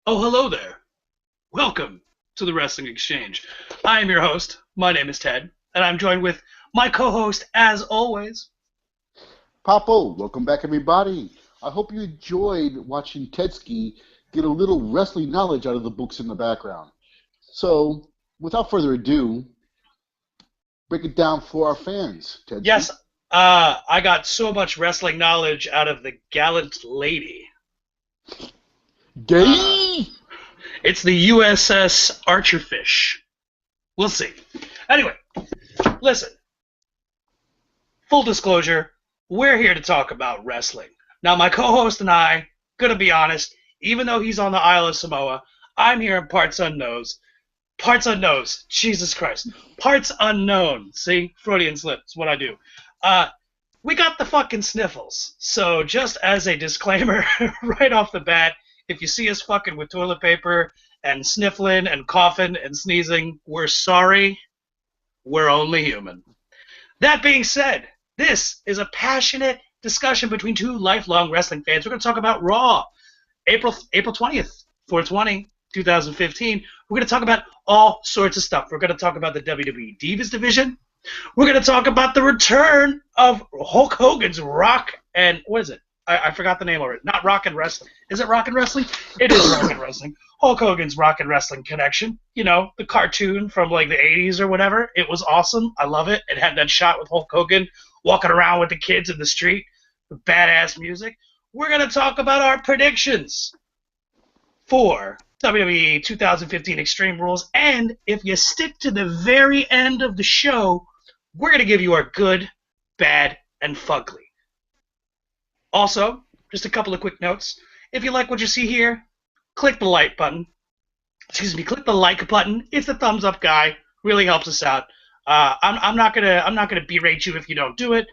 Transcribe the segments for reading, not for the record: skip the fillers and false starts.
Oh, hello there. Welcome to the Wrestling Exchange. I am your host. My name is Ted, and I'm joined with my co-host, as always. Papo, welcome back, everybody. I hope you enjoyed watching Tedski get a little wrestling knowledge out of the books in the background. So, without further ado, break it down for our fans, Yes, Tedski. I got so much wrestling knowledge out of the Gallant Lady. Uh, Gay! it's the USS Archerfish. We'll see. Anyway, listen. Full disclosure, we're here to talk about wrestling. Now, my co-host and I, gonna be honest, even though he's on the Isle of Samoa, I'm here in parts unknowns. Parts unknowns. Jesus Christ. Parts unknown. See? Freudian slip. It's what I do. Uh, we got the fucking sniffles. So just as a disclaimer, right off the bat, if you see us fucking with toilet paper and sniffling and coughing and sneezing, we're sorry. We're only human. That being said, this is a passionate discussion between two lifelong wrestling fans. We're going to talk about Raw, April 20th, 420, 2015. We're going to talk about all sorts of stuff. We're going to talk about the WWE Divas division. We're going to talk about the return of Hulk Hogan's Rock and what is it? I forgot the name already. Not Rock and Wrestling. Is it Rock and Wrestling? It is Rock and Wrestling. Hulk Hogan's Rock and Wrestling connection. You know, the cartoon from like the 80s or whatever. It was awesome. I love it. It had that shot with Hulk Hogan walking around with the kids in the street with badass music. We're going to talk about our predictions for WWE 2015 Extreme Rules. And if you stick to the very end of the show, we're going to give you our good, bad, and fugly. Also, just a couple of quick notes. If you like what you see here, click the like button. Click the like button. It's the thumbs up guy. Really helps us out. I'm not gonna berate you if you don't do it,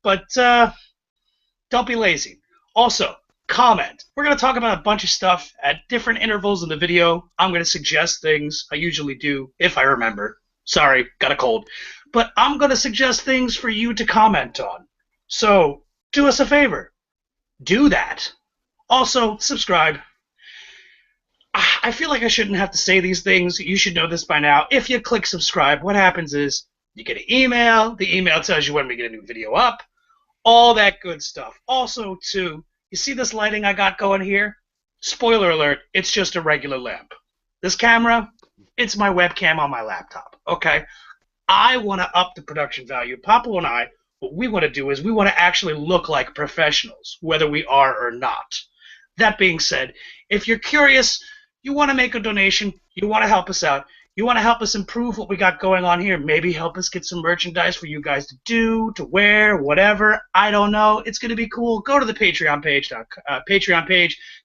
but don't be lazy. Also, comment. We're gonna talk about a bunch of stuff at different intervals in the video. I'm gonna suggest things. I usually do if I remember. Sorry, got a cold. But I'm gonna suggest things for you to comment on. So do us a favor. Do that. Also, subscribe. I feel like I shouldn't have to say these things. You should know this by now. If you click subscribe, what happens is you get an email. The email tells you when we get a new video up. All that good stuff. Also, too, you see this lighting I got going here? Spoiler alert, it's just a regular lamp. This camera, it's my webcam on my laptop. Okay? I want to up the production value. Papa and I, what we want to do is we want to actually look like professionals, whether we are or not. That being said, if you're curious, you want to make a donation, you want to help us out, you want to help us improve what we got going on here, maybe help us get some merchandise for you guys to do, to wear, whatever, I don't know. It's going to be cool. Go to the Patreon page,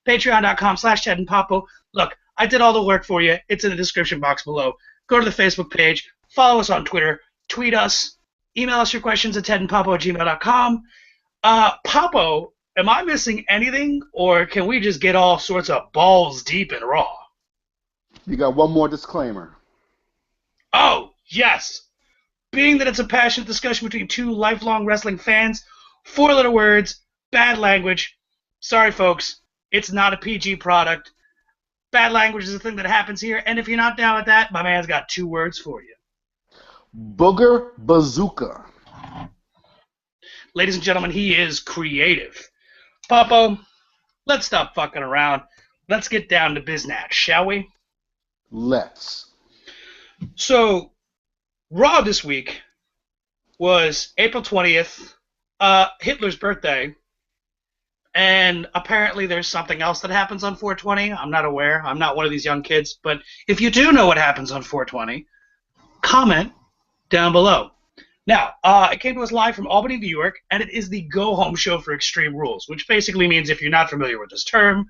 patreon.com/Ted and Papo. Look, I did all the work for you. It's in the description box below. Go to the Facebook page, follow us on Twitter, tweet us, email us your questions at tedandpapo@gmail.com. Papo, am I missing anything, or can we just get all sorts of balls deep in Raw? You got one more disclaimer. Oh, yes. Being that it's a passionate discussion between two lifelong wrestling fans, four little words, bad language. Sorry, folks. It's not a PG product. Bad language is a thing that happens here, and if you're not down with that, my man's got two words for you. Booger Bazooka. Ladies and gentlemen, he is creative. Papo, let's stop fucking around. Let's get down to business, shall we? Let's. So, Raw this week was April 20th, Hitler's birthday, and apparently there's something else that happens on 420. I'm not aware. I'm not one of these young kids, but if you do know what happens on 420, comment down below. Now, it came to us live from Albany, New York, and it is the go-home show for Extreme Rules, which basically means, if you're not familiar with this term,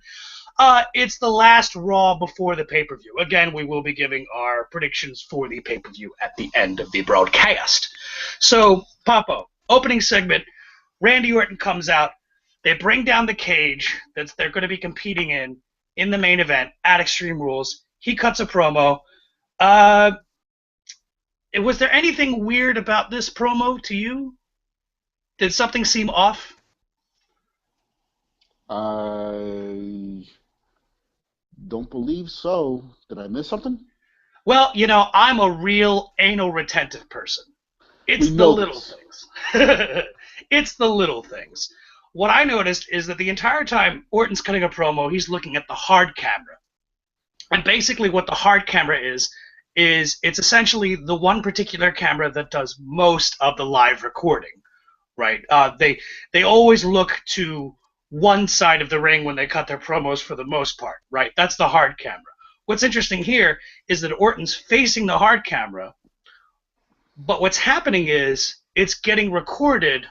it's the last Raw before the pay-per-view. Again, we will be giving our predictions for the pay-per-view at the end of the broadcast. So, Papo, opening segment, Randy Orton comes out. They bring down the cage that they're going to be competing in the main event at Extreme Rules. He cuts a promo. Was there anything weird about this promo to you? Did something seem off? Uh, don't believe so. Did I miss something? Well, I'm a real anal retentive person. We It's the know little this. things. It's the little things. What I noticed is that the entire time Orton's cutting a promo, he's looking at the hard camera. And basically what the hard camera is it's essentially the one particular camera that does most of the live recording, right? They always look to one side of the ring when they cut their promos for the most part, right? That's the hard camera. What's interesting here is that Orton's facing the hard camera, but what's happening is it's getting recorded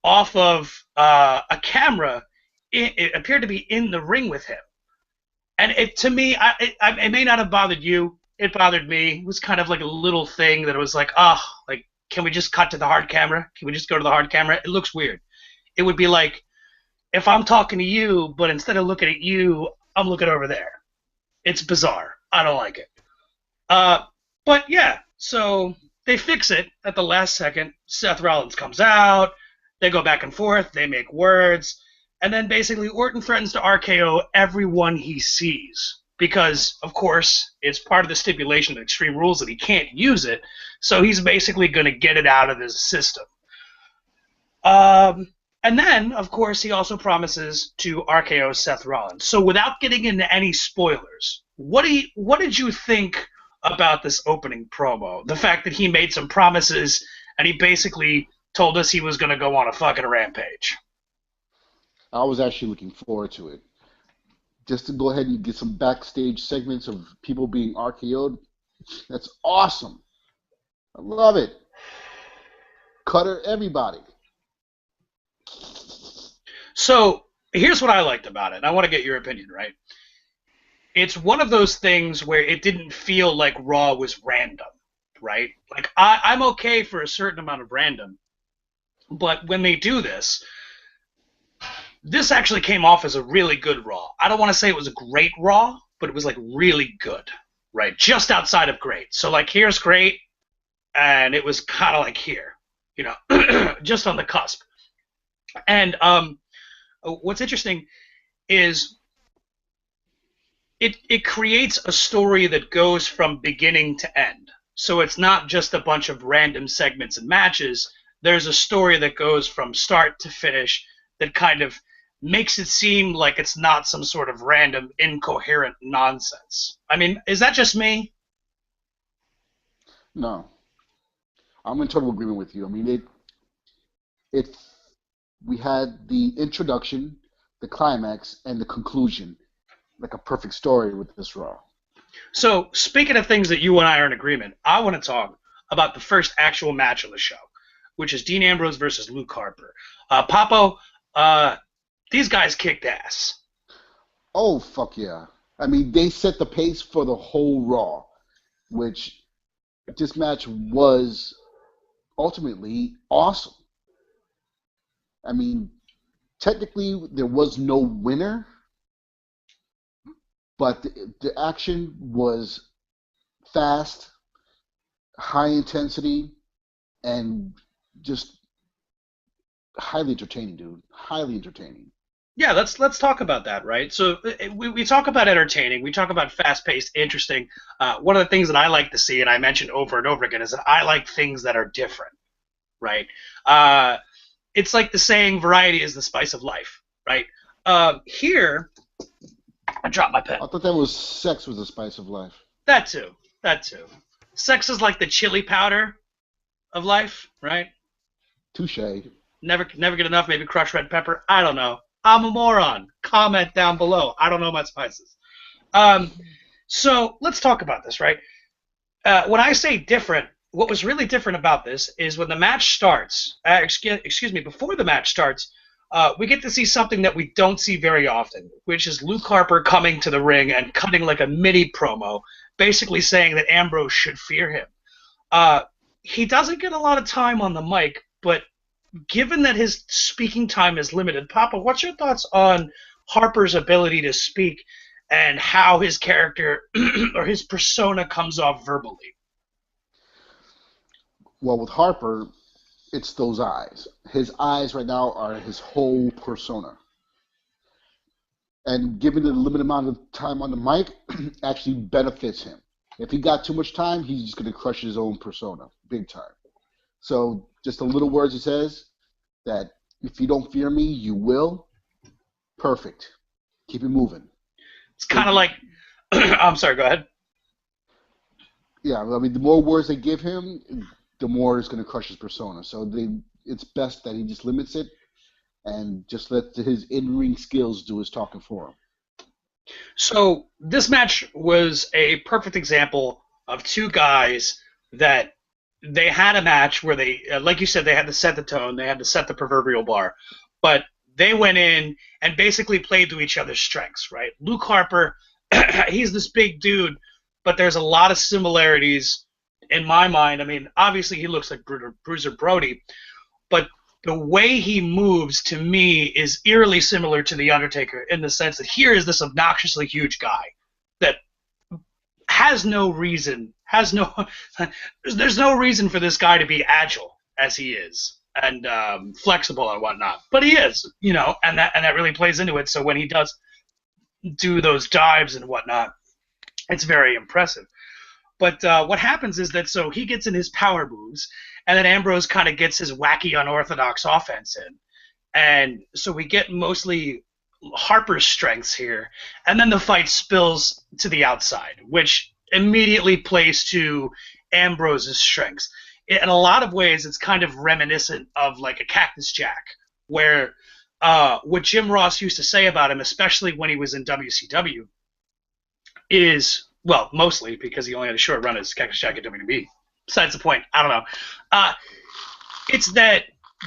off of a camera. It appeared to be in the ring with him. And to me, it may not have bothered you. It bothered me. It was kind of like a little thing that it was like, like, can we just cut to the hard camera? Can we just go to the hard camera? It looks weird. It would be like if I'm talking to you, but instead of looking at you, I'm looking over there. It's bizarre. I don't like it. But yeah, so they fix it at the last second. Seth Rollins comes out. They go back and forth. They make words. And then basically Orton threatens to RKO everyone he sees because, of course, it's part of the stipulation of Extreme Rules that he can't use it, so he's basically going to get it out of his system. And then, of course, he also promises to RKO Seth Rollins. So without getting into any spoilers, what did you think about this opening promo? The fact that he made some promises and he basically told us he was going to go on a fucking rampage. I was actually looking forward to it. Just to go ahead and get some backstage segments of people being RKO'd, that's awesome. I love it. Cutter everybody. So here's what I liked about it. I want to get your opinion, right? It's one of those things where it didn't feel like Raw was random, right? Like I'm okay for a certain amount of random, but when they do this actually came off as a really good Raw. I don't want to say it was a great Raw, but it was like really good, right? Just outside of great. So like here's great, and it was kind of like here, just on the cusp. And what's interesting is it creates a story that goes from beginning to end. So it's not just a bunch of random segments and matches. There's a story that goes from start to finish that kind of makes it seem like it's not some sort of random, incoherent nonsense. I mean, is that just me? No, I'm in total agreement with you. I mean, we had the introduction, the climax, and the conclusion, like a perfect story with this Raw. So, speaking of things that you and I are in agreement, I want to talk about the first actual match on the show, which is Dean Ambrose versus Luke Harper. Papo, these guys kicked ass. Oh, fuck yeah. I mean, they set the pace for the whole Raw, which this match was ultimately awesome. I mean, technically, there was no winner, but the action was fast, high intensity, and just highly entertaining, dude. Highly entertaining. Yeah, let's talk about that, right? So we talk about entertaining, we talk about fast-paced, interesting. One of the things that I like to see, and I mentioned over and over again, is that I like things that are different, right? It's like the saying, variety is the spice of life, right? Here, I dropped my pen. I thought that was sex was the spice of life. That too. Sex is like the chili powder of life, right? Touche. Never get enough, maybe crushed red pepper. I don't know. I'm a moron. Comment down below. I don't know my spices. So let's talk about this, right? When I say different, what was really different about this is when the match starts, excuse me, before the match starts, we get to see something that we don't see very often, which is Luke Harper coming to the ring and cutting like a mini promo, basically saying that Ambrose should fear him. He doesn't get a lot of time on the mic, but given that his speaking time is limited, Papa, what's your thoughts on Harper's ability to speak and how his character or his persona comes off verbally? Well, with Harper, it's those eyes. His eyes right now are his whole persona. And given the limited amount of time on the mic, actually benefits him. If he got too much time, he's just going to crush his own persona, big time. So just the little words he says, that if you don't fear me, you will. Perfect. Keep it moving. It's kind of like, I'm sorry, go ahead. Yeah, I mean, the more words they give him, the more it's going to crush his persona. So it's best that he just limits it and just let his in-ring skills do his talking for him. So this match was a perfect example of two guys that they had a match where they, like you said, they had to set the tone, they had to set the proverbial bar, but they went in and basically played to each other's strengths, right? Luke Harper, he's this big dude, but there's a lot of similarities in my mind. I mean, obviously he looks like Bruiser Brody, but the way he moves to me is eerily similar to The Undertaker in the sense that here is this obnoxiously huge guy that has no reason, there's no reason for this guy to be agile as he is and flexible and whatnot, but he is, you know, and that really plays into it. So when he does do those dives and whatnot, it's very impressive. But what happens is that so he gets in his power moves, and then Ambrose kind of gets his wacky, unorthodox offense in. And so we get mostly Harper's strengths here, and then the fight spills to the outside, which immediately plays to Ambrose's strengths. In a lot of ways, it's kind of reminiscent of like a Cactus Jack, where what Jim Ross used to say about him, especially when he was in WCW, is, well, mostly because he only had a short run as Cactus Jack at WWE. Besides the point, I don't know. It's that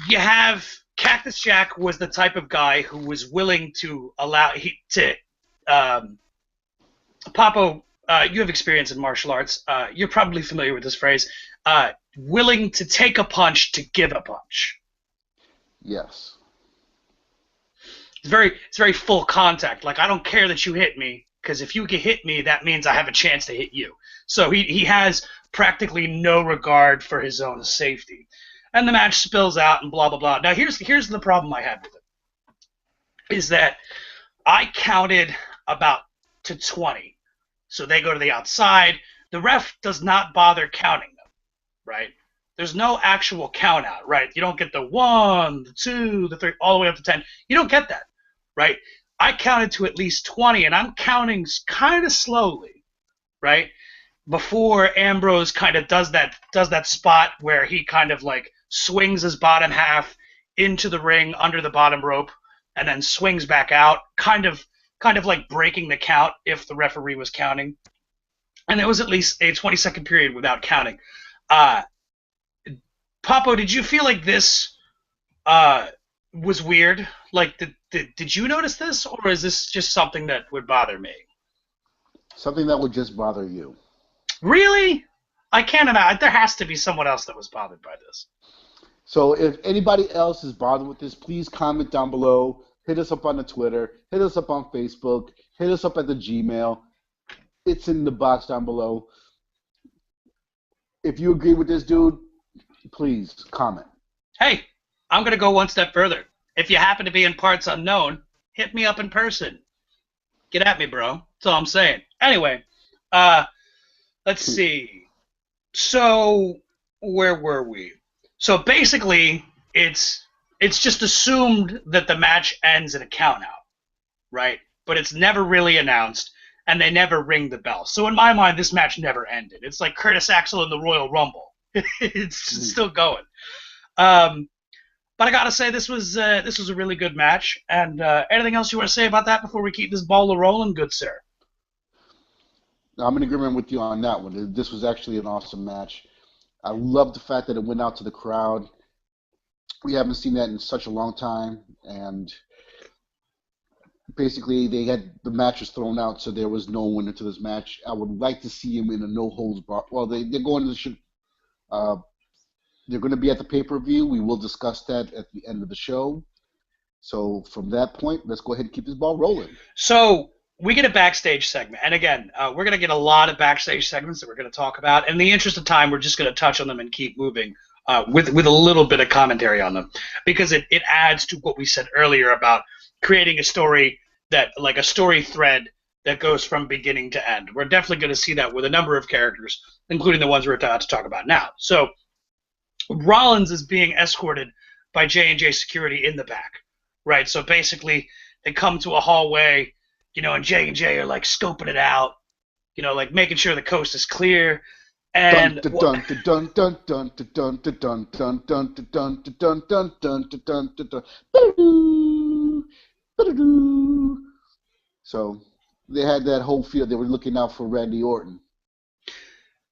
you have Cactus Jack was the type of guy who was willing to allow Papo, you have experience in martial arts. You're probably familiar with this phrase. Willing to take a punch to give a punch. Yes. It's very full contact. Like, I don't care that you hit me, because if you can hit me, that means I have a chance to hit you. So he has practically no regard for his own safety. And the match spills out and blah, blah, blah. Now, here's the problem I had with it, is that I counted about to 20. So they go to the outside. The ref does not bother counting them, right? There's no actual count out, right? You don't get the 1, the 2, the 3, all the way up to 10. You don't get that, right? I counted to at least 20, and I'm counting kind of slowly, right? Before Ambrose kind of does that spot where he kind of like swings his bottom half into the ring under the bottom rope and then swings back out, kind of like breaking the count if the referee was counting. And there was at least a 20-second period without counting. Papo, did you feel like this was weird? Like, did you notice this, or is this just something that would bother me? Something that would just bother you. Really? I can't imagine. There has to be someone else that was bothered by this. So if anybody else is bothered with this, please comment down below. Hit us up on the Twitter. Hit us up on Facebook. Hit us up at the Gmail. It's in the box down below. If you agree with this dude, please comment. Hey, I'm going to go one step further. If you happen to be in parts unknown, hit me up in person. Get at me, bro. That's all I'm saying. Anyway, let's see. So, where were we? So basically, it's just assumed that the match ends in a countout, right? But it's never really announced, and they never ring the bell. So in my mind, this match never ended. It's like Curtis Axel in the Royal Rumble. It's still going. But I gotta say, this was a really good match. And anything else you want to say about that before we keep this ball rolling, good sir? I'm in agreement with you on that one. This was actually an awesome match. I love the fact that it went out to the crowd. We haven't seen that in such a long time, and basically the match was thrown out, so there was no winner to this match. I would like to see him in a no holds bar. Well, they're going to they're going to be at the pay-per-view. We will discuss that at the end of the show. So from that point, let's go ahead and keep this ball rolling. So we get a backstage segment, and again, we're going to get a lot of backstage segments that we're going to talk about. In the interest of time, we're just going to touch on them and keep moving with a little bit of commentary on them, because it adds to what we said earlier about creating a story that like a story thread that goes from beginning to end. We're definitely going to see that with a number of characters, including the ones we're about to talk about now. So Rollins is being escorted by J&J security in the back, right? So basically, they come to a hallway, and J&J are like scoping it out, like making sure the coast is clear. Dun And dun dun dun dun dun dun dun dun dun dun dun dun dun dun dun dun. So they had that whole feel. They were looking out for Randy Orton.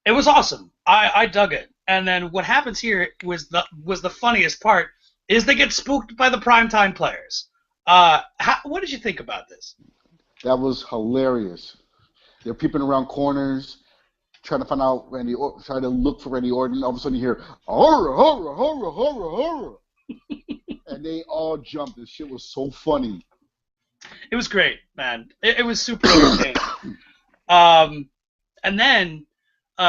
it was awesome. I dug it. And then what happens here was the funniest part is they get spooked by the primetime players. What did you think about this? That was hilarious. They're peeping around corners, trying to find out trying to look for Randy Orton. All of a sudden, you hear horror, horror, horror, horror, horror, and they all jumped. This shit was so funny. It was great, man. It was super entertaining. And then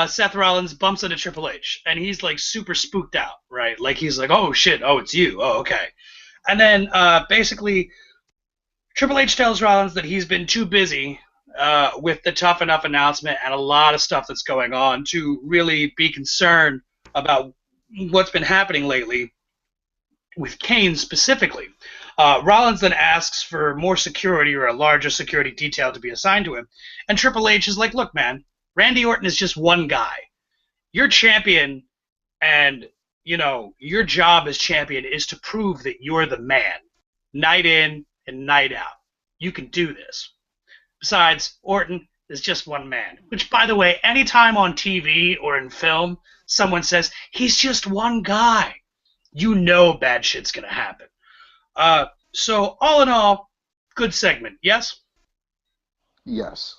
Seth Rollins bumps into Triple H, and he's like super spooked out, right? Like he's like, "Oh shit, oh it's you, oh okay." And then basically, Triple H tells Rollins that he's been too busy with the Tough Enough announcement and a lot of stuff that's going on to really be concerned about what's been happening lately with Kane specifically. Rollins then asks for more security or a larger security detail to be assigned to him. And Triple H is like, look, man, Randy Orton is just one guy. You're champion, and, your job as champion is to prove that you're the man, night in and night out. You can do this. Besides, Orton is just one man. Which, by the way, anytime on TV or in film, someone says, he's just one guy, bad shit's going to happen. So, all in all, good segment, yes? Yes.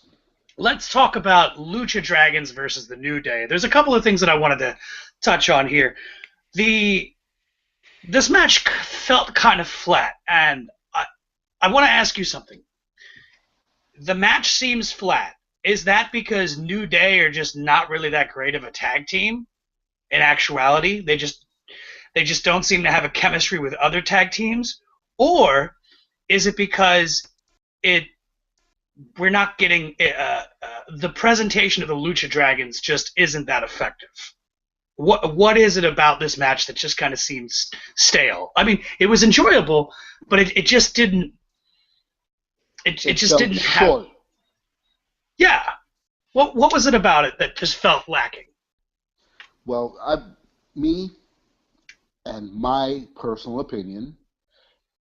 Let's talk about Lucha Dragons versus the New Day. There's a couple of things that I wanted to touch on here. This match felt kind of flat, and I want to ask you something. The match seems flat. Is that because New Day are just not really that great of a tag team? In actuality, they just don't seem to have a chemistry with other tag teams? Or is it because we're not getting the presentation of the Lucha Dragons just isn't that effective? What is it about this match that just kind of seems stale? I mean, it was enjoyable, but it just didn't. It just didn't short. have. Yeah. What was it about it that just felt lacking? Well, me and my personal opinion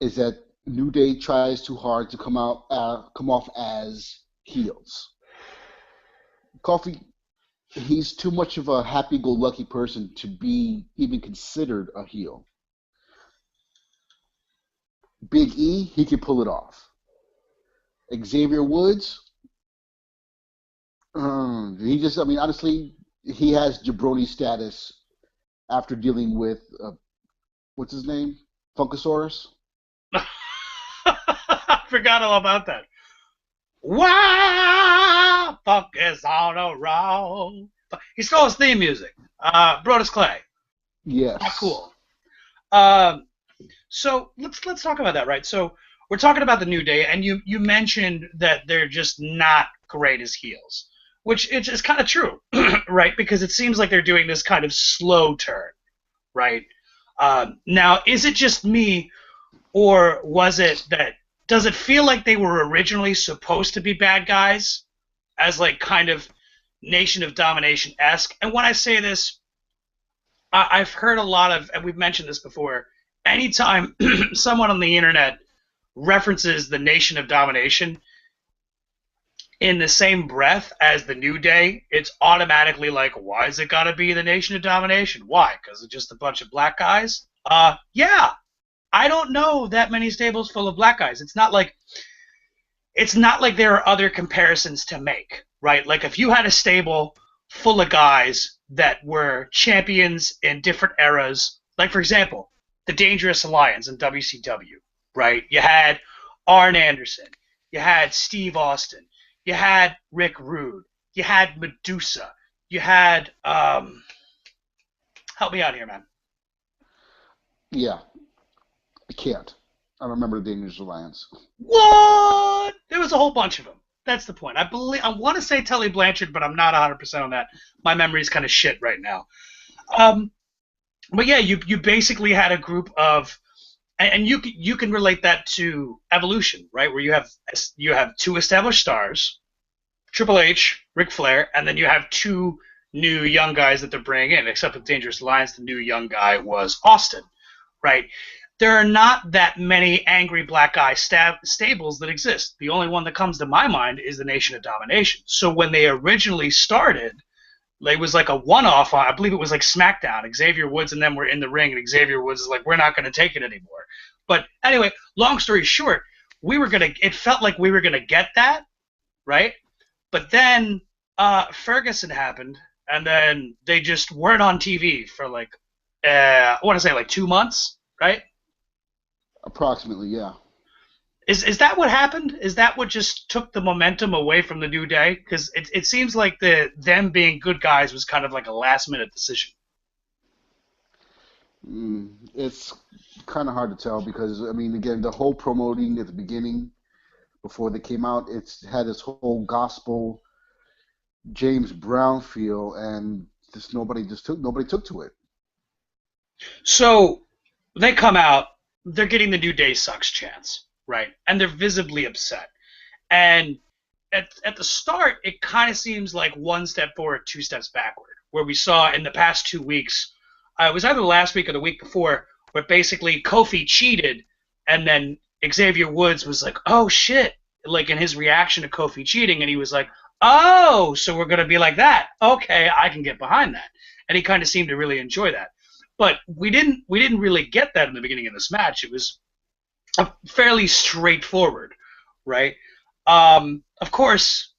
is that New Day tries too hard to come off as heels. Coffee, he's too much of a happy-go-lucky person to be even considered a heel. Big E, he can pull it off. Xavier Woods, honestly, he has jabroni status after dealing with, what's his name? Funkasaurus? I forgot all about that. Wow, funk is on a roll. He stole his theme music. Brodus Clay. Yes. Not cool. So let's talk about that, right? So we're talking about the New Day, and you mentioned that they're just not great as heels, which is kind of true, right? Because it seems like they're doing this kind of slow turn, right? Now, is it just me, or was it that? Does it feel like they were originally supposed to be bad guys, as like kind of Nation of Domination-esque? And when I say this, I've heard a lot of, and we've mentioned this before, anytime someone on the internet references the Nation of Domination in the same breath as the New Day, it's automatically like, why is it got to be the Nation of Domination? Why? Because it's just a bunch of black guys? Yeah. I don't know that many stables full of black guys. It's not like there are other comparisons to make, right? Like if you had a stable full of guys that were champions in different eras, like for example, the Dangerous Alliance in WCW, right? You had Arn Anderson, you had Steve Austin, you had Rick Rude, you had Medusa, you had help me out here, man. Yeah. I can't. I don't remember the Dangerous Alliance. What? was a whole bunch of them. That's the point. I want to say Tully Blanchard, but I'm not 100% on that. My memory's kind of shit right now. Um, but yeah, you basically had a group of, and you can relate that to Evolution, right? Where you have two established stars, Triple H, Ric Flair, and then you have two new young guys that they're bringing in. Except with Dangerous Alliance, the new young guy was Austin, right? There are not that many angry black guy stables that exist. The only one that comes to my mind is the Nation of Domination. So when they originally started, it was like a one-off. I believe it was like SmackDown. Xavier Woods and them were in the ring, and Xavier Woods is like, "We're not going to take it anymore." But anyway, long story short, it felt like we were gonna get that, right? But then Ferguson happened, and then they just weren't on TV for like I want to say like 2 months, right? Approximately, yeah. Is that what happened? Is that what just took the momentum away from the New Day? Because it seems like them being good guys was kind of like a last minute decision. It's kind of hard to tell because, I mean, again, the whole promoting at the beginning, before they came out, it's had this whole gospel James Brown feel, and nobody took to it. So they come out, they're getting the New Day sucks chance, right? And they're visibly upset. And at the start, it kind of seems like one step forward, two steps backward, where we saw in the past 2 weeks, it was either last week or the week before, where basically Kofi cheated, and then Xavier Woods was like, "Oh shit," like in his reaction to Kofi cheating, and he was like, "Oh, so we're gonna be like that? Okay, I can get behind that." And he kind of seemed to really enjoy that. But we didn't really get that in the beginning of this match. It was fairly straightforward, right? Of course,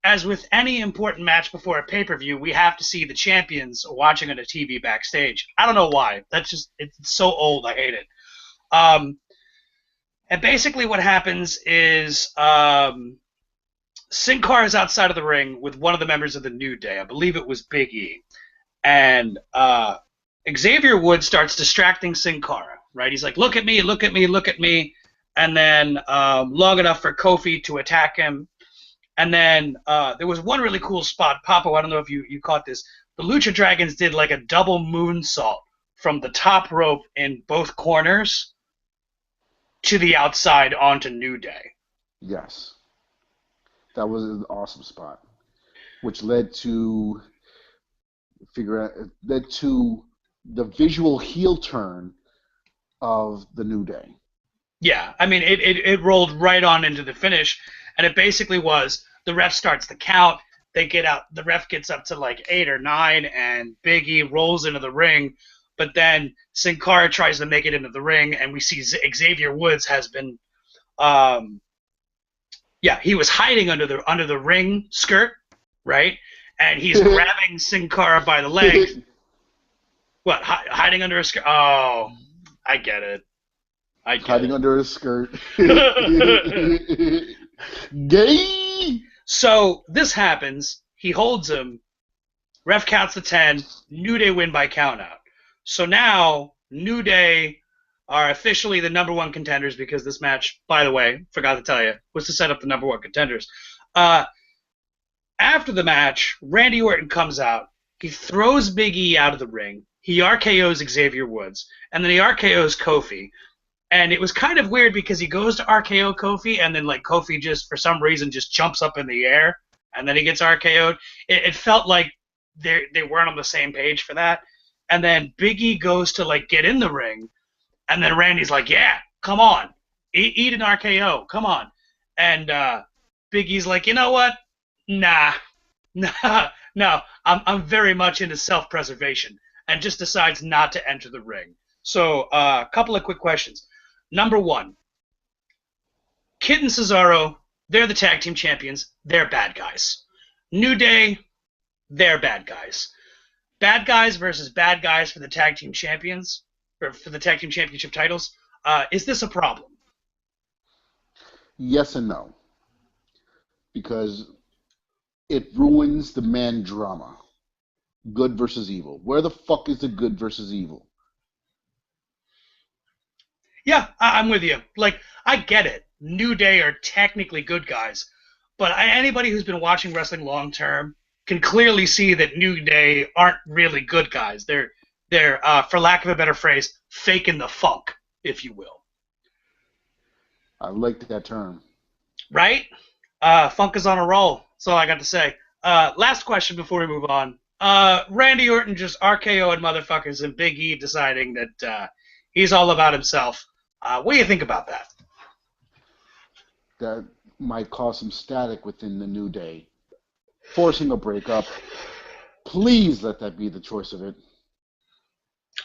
as with any important match before a pay-per-view, we have to see the champions watching on a TV backstage. I don't know why. It's so old. I hate it. And basically what happens is Sin Cara is outside of the ring with one of the members of the New Day. I believe it was Big E. And Xavier Woods starts distracting Sin Cara, right? He's like, "Look at me, look at me, look at me." And then long enough for Kofi to attack him. And then there was one really cool spot. Papo, I don't know if you caught this. The Lucha Dragons did like a double moonsault from the top rope in both corners to the outside onto New Day. Yes. That was an awesome spot, which led to the visual heel turn of the New Day. Yeah, I mean, it rolled right on into the finish, and it basically was the ref starts the count. They get out. The ref gets up to like 8 or 9, and Big E rolls into the ring. But then Sin Cara tries to make it into the ring, and we see Xavier Woods has been, he was hiding under the ring skirt, right? And he's grabbing Sin Cara by the legs. What? Hiding under a skirt? Oh, I get it. Hiding under a skirt. Gay. So this happens. He holds him. Ref counts to 10. New Day win by countout. So now New Day are officially the number one contenders because this match, by the way, forgot to tell you, was to set up the number one contenders. After the match, Randy Orton comes out. He throws Big E out of the ring. He RKO's Xavier Woods. And then he RKO's Kofi. And it was kind of weird because he goes to RKO Kofi, and then like Kofi just, for some reason, just jumps up in the air, and then he gets RKO'd. It felt like they weren't on the same page for that. And then Big E goes to like get in the ring, and then Randy's like, "Yeah, come on, eat an RKO, come on." And Big E's like, "You know what? Nah, no. I'm very much into self-preservation," and just decides not to enter the ring. So a couple of quick questions. Number one, Kid and Cesaro, they're the tag team champions. They're bad guys. New Day, they're bad guys. Bad guys versus bad guys for the tag team champions, or for the tag team championship titles. Is this a problem? Yes and no. Because it ruins the man drama. Good versus evil. Where the fuck is the good versus evil? Yeah, I'm with you. Like, I get it. New Day are technically good guys, but anybody who's been watching wrestling long term can clearly see that New Day aren't really good guys. They're for lack of a better phrase, faking the funk, if you will. I like that term. Right? Funk is on a roll. That's all I got to say. Last question before we move on. Randy Orton just RKO'd motherfuckers and Big E deciding that he's all about himself. What do you think about that? That might cause some static within the New Day. Forcing a breakup. Please let that be the choice of it.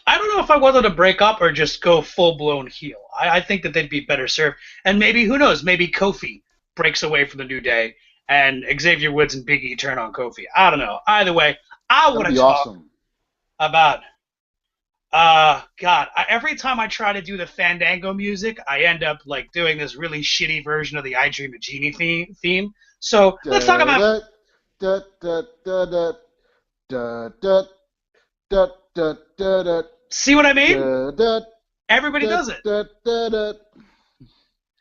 I don't know if I wanted to break up or just go full-blown heel. I think that they'd be better served. And maybe, who knows, maybe Kofi breaks away from the New Day and Xavier Woods and Big E turn on Kofi. I don't know. Either way, I want to talk awesome. about... every time I try to do the Fandango music, I end up like doing this really shitty version of the I Dream of Jeannie theme. So let's talk about... See what I mean? Everybody does it.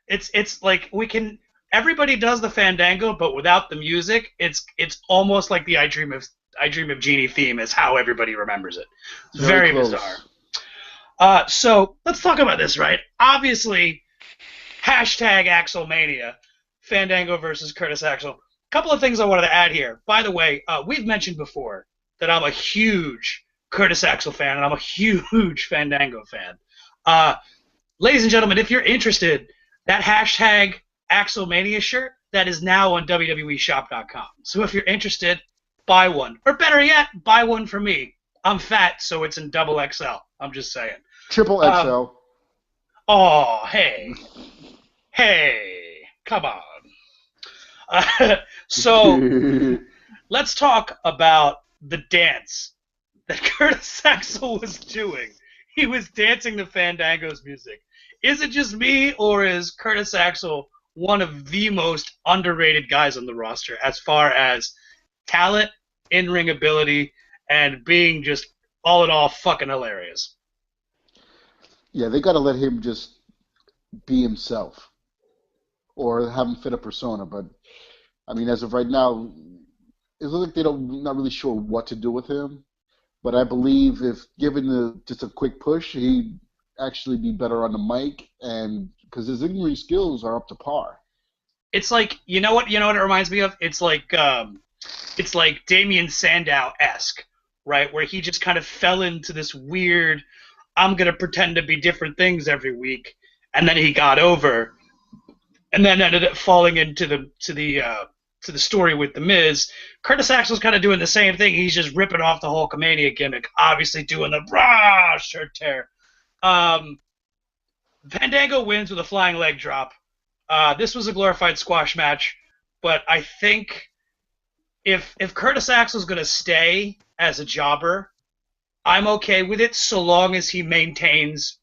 It's like we can... Everybody does the Fandango, but without the music, it's almost like the I Dream of Jeannie theme is how everybody remembers it. It's very bizarre. So let's talk about this, right? Obviously, hashtag Axelmania, Fandango versus Curtis Axel. A couple of things I wanted to add here. By the way, we've mentioned before that I'm a huge Curtis Axel fan, and I'm a huge Fandango fan. Ladies and gentlemen, if you're interested, that hashtag Axelmania shirt, that is now on WWEshop.com. So if you're interested, buy one. Or better yet, buy one for me. I'm fat, so it's in double XL. I'm just saying. Triple XL. Oh, hey. Hey, come on. So let's talk about the dance that Curtis Axel was doing. He was dancing to Fandango's music. Is it just me, or is Curtis Axel one of the most underrated guys on the roster as far as talent, in-ring ability, and being just all in all fucking hilarious? Yeah, they got to let him just be himself or have him fit a persona. But, I mean, as of right now, it looks like not really sure what to do with him. But I believe if given just a quick push, he'd actually be better on the mic, and because his in-ring skills are up to par. It's like, you know what it reminds me of? It's like Damian Sandow-esque, right? Where he just kind of fell into this weird, I'm going to pretend to be different things every week, and then he got over, and then ended up falling into the story with The Miz. Curtis Axel's kind of doing the same thing. He's just ripping off the Hulkamania gimmick, obviously doing the brah shirt tear. Fandango wins with a flying leg drop. This was a glorified squash match, but I think if Curtis Axel's going to stay as a jobber, I'm okay with it so long as he maintains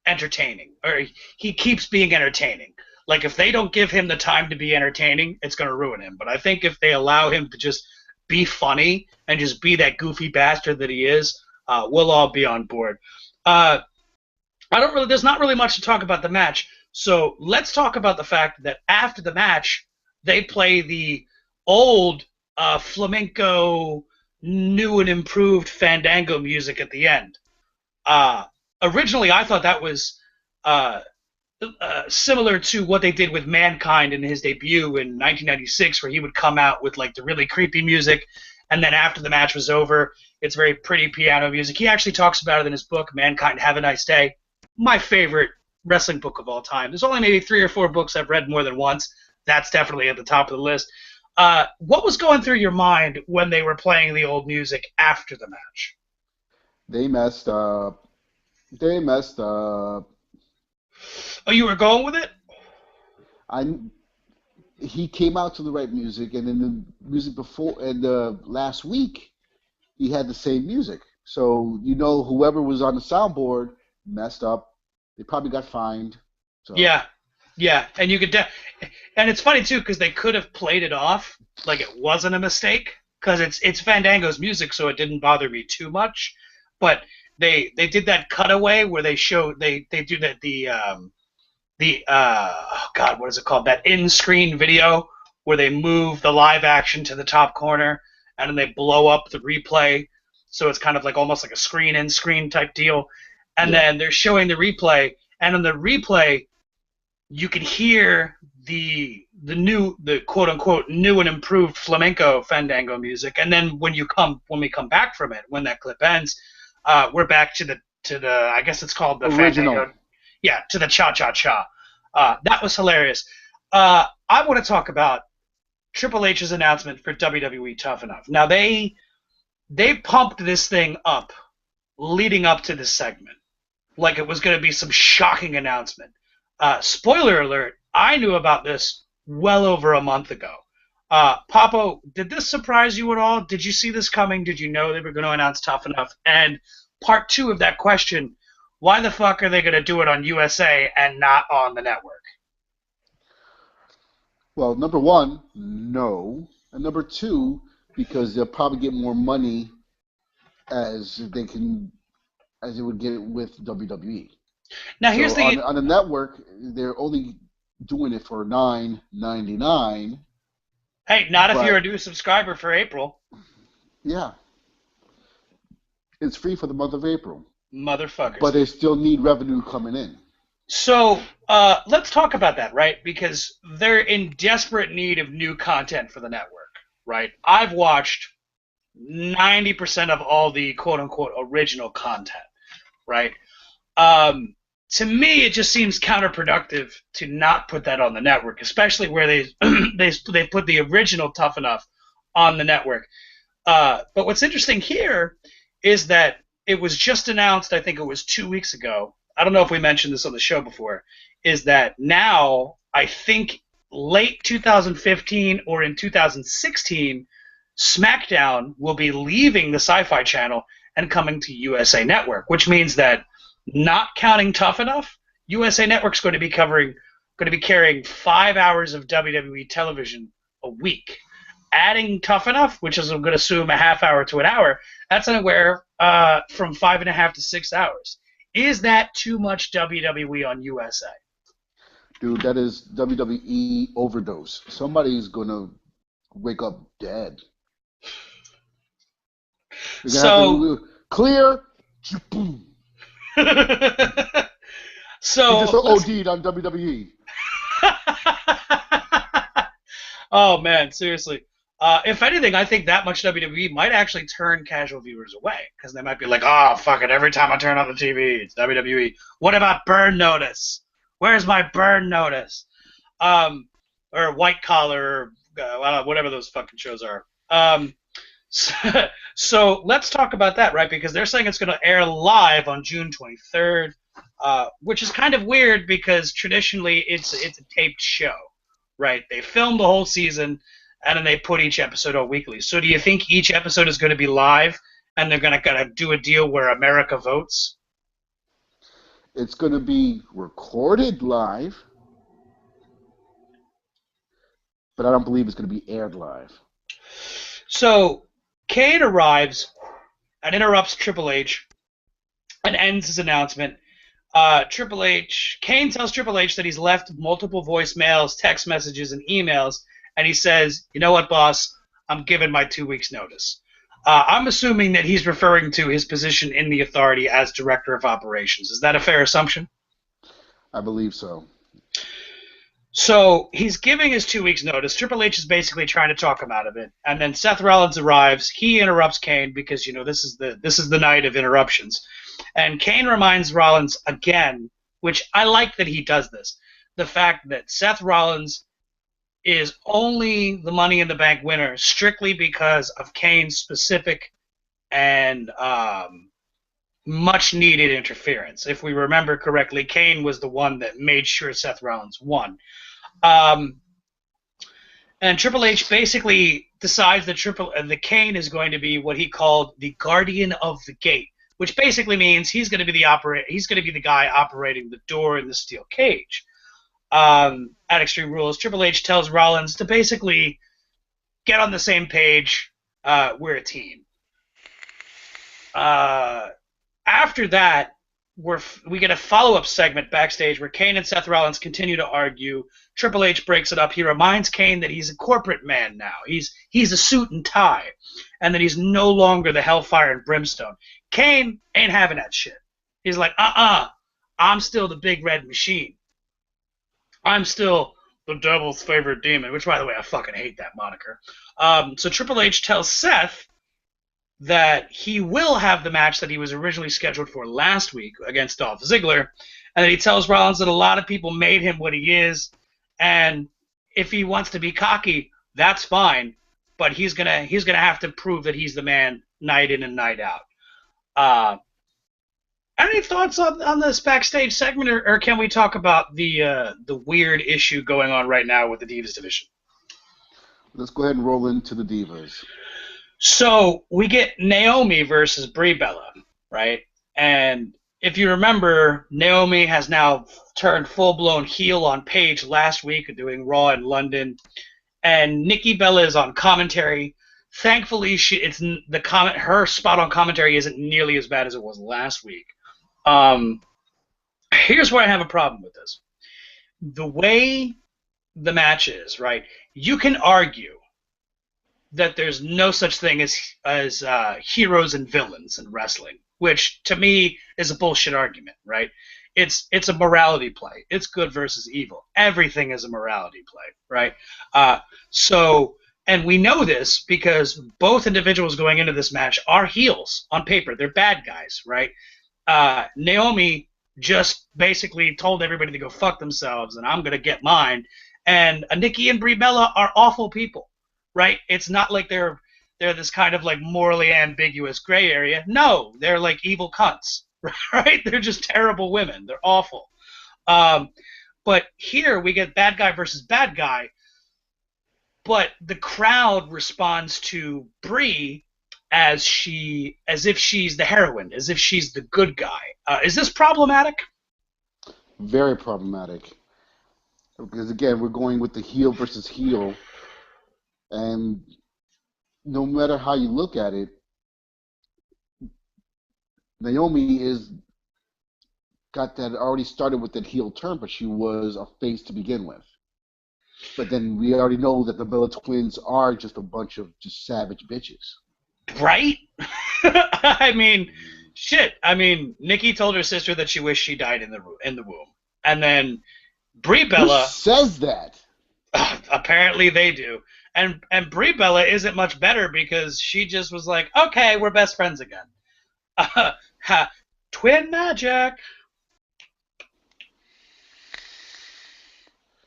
entertaining, or he keeps being entertaining. Like, if they don't give him the time to be entertaining, it's going to ruin him. But I think if they allow him to just be funny and just be that goofy bastard that he is, we'll all be on board. There's not really much to talk about the match, so let's talk about the fact that after the match, they play the old flamenco, new and improved Fandango music at the end. Originally, I thought that was similar to what they did with Mankind in his debut in 1996, where he would come out with like the really creepy music, and then after the match was over, it's very pretty piano music. He actually talks about it in his book, Mankind, Have a Nice Day. My favorite wrestling book of all time. There's only maybe 3 or 4 books I've read more than once. That's definitely at the top of the list. What was going through your mind when they were playing the old music after the match? They messed up. Oh, you were going with it? He came out to the right music, and in the music before, and last week, he had the same music. So, whoever was on the soundboard messed up. They probably got fined. So. Yeah, and you could, and it's funny too because they could have played it off like it wasn't a mistake because it's Fandango's music, so it didn't bother me too much. But they did that cutaway where they show they do that oh God, what is it called? That in-screen video where they move the live action to the top corner and then they blow up the replay, so it's kind of like almost like a screen in-screen type deal. And Yeah. then they're showing the replay, and in the replay, you can hear the quote unquote new and improved flamenco fandango music. And then when we come back from it, when that clip ends, we're back to the I guess it's called the Original. fandango. Yeah, to the cha cha cha. That was hilarious. I want to talk about Triple H's announcement for WWE Tough Enough. Now they pumped this thing up leading up to this segment like it was going to be some shocking announcement. Spoiler alert, I knew about this well over a month ago. Papo, did this surprise you at all? Did you see this coming? Did you know they were going to announce Tough Enough? And part two of that question, why the fuck are they going to do it on USA and not on the network? Well, number one, no. And number two, because they'll probably get more money as they would get with WWE. Now, So here's the on the network, they're only doing it for $9.99. hey, not if you're a But new subscriber for April, yeah, it's free for the month of April. motherfuckers. But they still need revenue coming in. So let's talk about that, right? Because they're in desperate need of new content for the network, right? I've watched 90% of all the quote-unquote original content, right? To me, it just seems counterproductive to not put that on the network, especially where they put the original Tough Enough on the network. But what's interesting here is that it was just announced, I think it was 2 weeks ago. I don't know if we mentioned this on the show before, is that now, I think late 2015 or in 2016, SmackDown will be leaving the Sci-Fi Channel and coming to USA Network, which means that, not counting Tough Enough, USA Network's going to be carrying 5 hours of WWE television a week. Adding Tough Enough, which is, I'm going to assume, a half hour to an hour, that's anywhere from 5.5 to 6 hours. Is that too much WWE on USA? Dude, that is WWE overdose. Somebody's going to wake up dead. You're going to have So, to clear. Boom. so He just OD'd on WWE. Oh man, seriously. If anything, I think that much WWE might actually turn casual viewers away because they might be like, "Oh, fuck it! Every time I turn on the TV, it's WWE." What about Burn Notice? Where's my Burn Notice? Or White Collar, or whatever those fucking shows are. So, so let's talk about that, right? Because they're saying it's going to air live on June 23rd, which is kind of weird because traditionally it's a taped show, right? They film the whole season and then they put each episode on weekly. So do you think each episode is going to be live and they're going to do a deal where America votes? It's going to be recorded live, but I don't believe it's going to be aired live. So Kane arrives and interrupts Triple H and ends his announcement. Kane tells Triple H that he's left multiple voicemails, text messages, and emails, and he says, "You know what, boss? I'm giving my 2 weeks' notice." I'm assuming that he's referring to his position in the authority as Director of Operations. Is that a fair assumption? I believe so. So he's giving his 2 weeks' notice. Triple H is basically trying to talk him out of it, and then Seth Rollins arrives. He interrupts Kane because this is the night of interruptions, and Kane reminds Rollins again, which I like that he does this, the fact that Seth Rollins is only the Money in the Bank winner strictly because of Kane's specific and much needed interference. If we remember correctly, Kane was the one that made sure Seth Rollins won. And Triple H basically decides that Kane is going to be what he called the guardian of the gate, which basically means he's going to be the guy operating the door in the steel cage. At Extreme Rules, Triple H tells Rollins to basically get on the same page. We're a team. After that, we get a follow-up segment backstage where Kane and Seth Rollins continue to argue. Triple H breaks it up. He reminds Kane that he's a corporate man now. He's a suit and tie, and that he's no longer the Hellfire and Brimstone. Kane ain't having that shit. He's like, I'm still the Big Red Machine. I'm still the devil's favorite demon, which, by the way, I fucking hate that moniker. So Triple H tells Seth that he will have the match that he was originally scheduled for last week against Dolph Ziggler, and that he tells Rollins that a lot of people made him what he is, and if he wants to be cocky, that's fine, but he's gonna have to prove that he's the man night in and night out. Any thoughts on this backstage segment, or can we talk about the weird issue going on right now with the Divas division? Let's go ahead and roll into the Divas. So we get Naomi versus Brie Bella, right? And if you remember, Naomi has now turned full-blown heel on Paige last week, doing Raw in London, and Nikki Bella is on commentary. Thankfully, her spot on commentary isn't nearly as bad as it was last week. Here's where I have a problem with this. The way the match is, right? You can argue that there's no such thing as heroes and villains in wrestling, which to me is a bullshit argument, right? It's a morality play. It's good versus evil. Everything is a morality play, right? And we know this because both individuals going into this match are heels on paper. They're bad guys, right? Naomi just basically told everybody to go fuck themselves, and I'm gonna get mine. And Nikki and Brie Bella are awful people. Right? It's not like they're this kind of like morally ambiguous gray area. No, they're like evil cunts, right? They're just terrible women. They're awful. But here we get bad guy versus bad guy, but the crowd responds to Brie as if she's the heroine, as if she's the good guy. Is this problematic? Very problematic. Because again, we're going with the heel versus heel. And no matter how you look at it, Naomi got that already started with that heel turn, but she was a face to begin with. But then we already know that the Bella Twins are just a bunch of just savage bitches. Right? I mean, shit. I mean, Nikki told her sister that she wished she died in the womb. And then Brie Bella... Who says that? Apparently they do. And Brie Bella isn't much better because she just was like, okay, we're best friends again. Twin magic.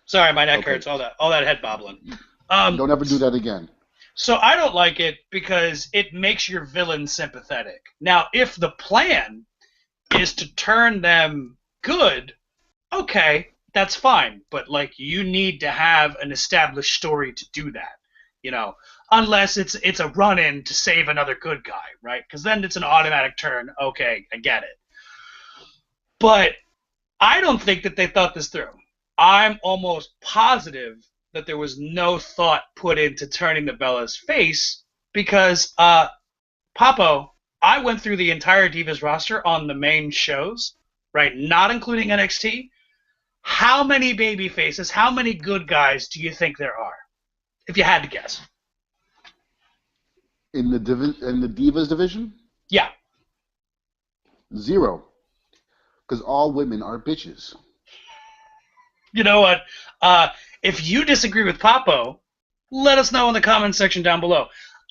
Sorry, my neck hurts. All that head bobbling. Don't ever do that again. So I don't like it because it makes your villain sympathetic. Now, if the plan is to turn them good, okay, that's fine. But like, you need to have an established story to do that, you know, unless it's a run-in to save another good guy, right? Because then it's an automatic turn. Okay, I get it. But I don't think that they thought this through. I'm almost positive that there was no thought put into turning the Bellas face because, Papo, I went through the entire Divas roster on the main shows, right, not including NXT. How many baby faces, how many good guys do you think there are, if you had to guess? In the Divas division? Yeah. 0. Because all women are bitches. You know what? If you disagree with Papo, let us know in the comments section down below.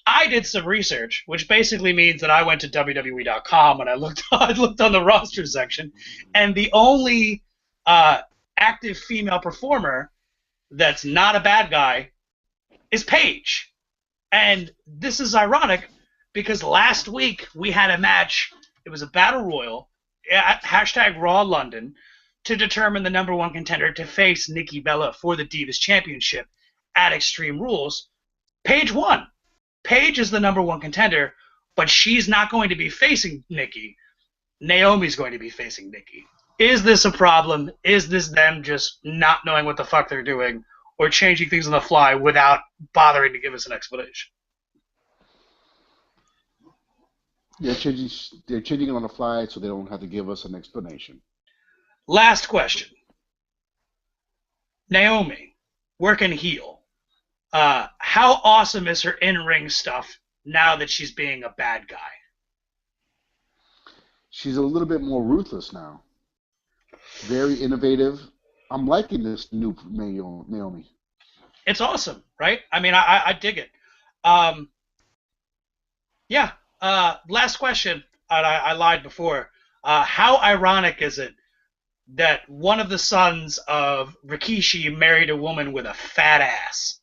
I did some research, which basically means that I went to WWE.com and I looked on the roster section, and the only active female performer that's not a bad guy is Paige. And this is ironic because last week we had a match. It was a battle royal at #RAW London to determine the number one contender to face Nikki Bella for the Divas Championship at Extreme Rules. Paige won. Paige is the number one contender, but she's not going to be facing Nikki. Naomi's going to be facing Nikki. Is this a problem? Is this them just not knowing what the fuck they're doing or changing things on the fly without bothering to give us an explanation? They're changing it on the fly so they don't have to give us an explanation. Last question. Naomi, working heel. How awesome is her in-ring stuff now that she's being a bad guy? She's a little bit more ruthless now. Very innovative. I'm liking this new Naomi. It's awesome, right? I mean, I dig it. Um, yeah. Last question. I lied before. How ironic is it that one of the sons of Rikishi married a woman with a fat ass?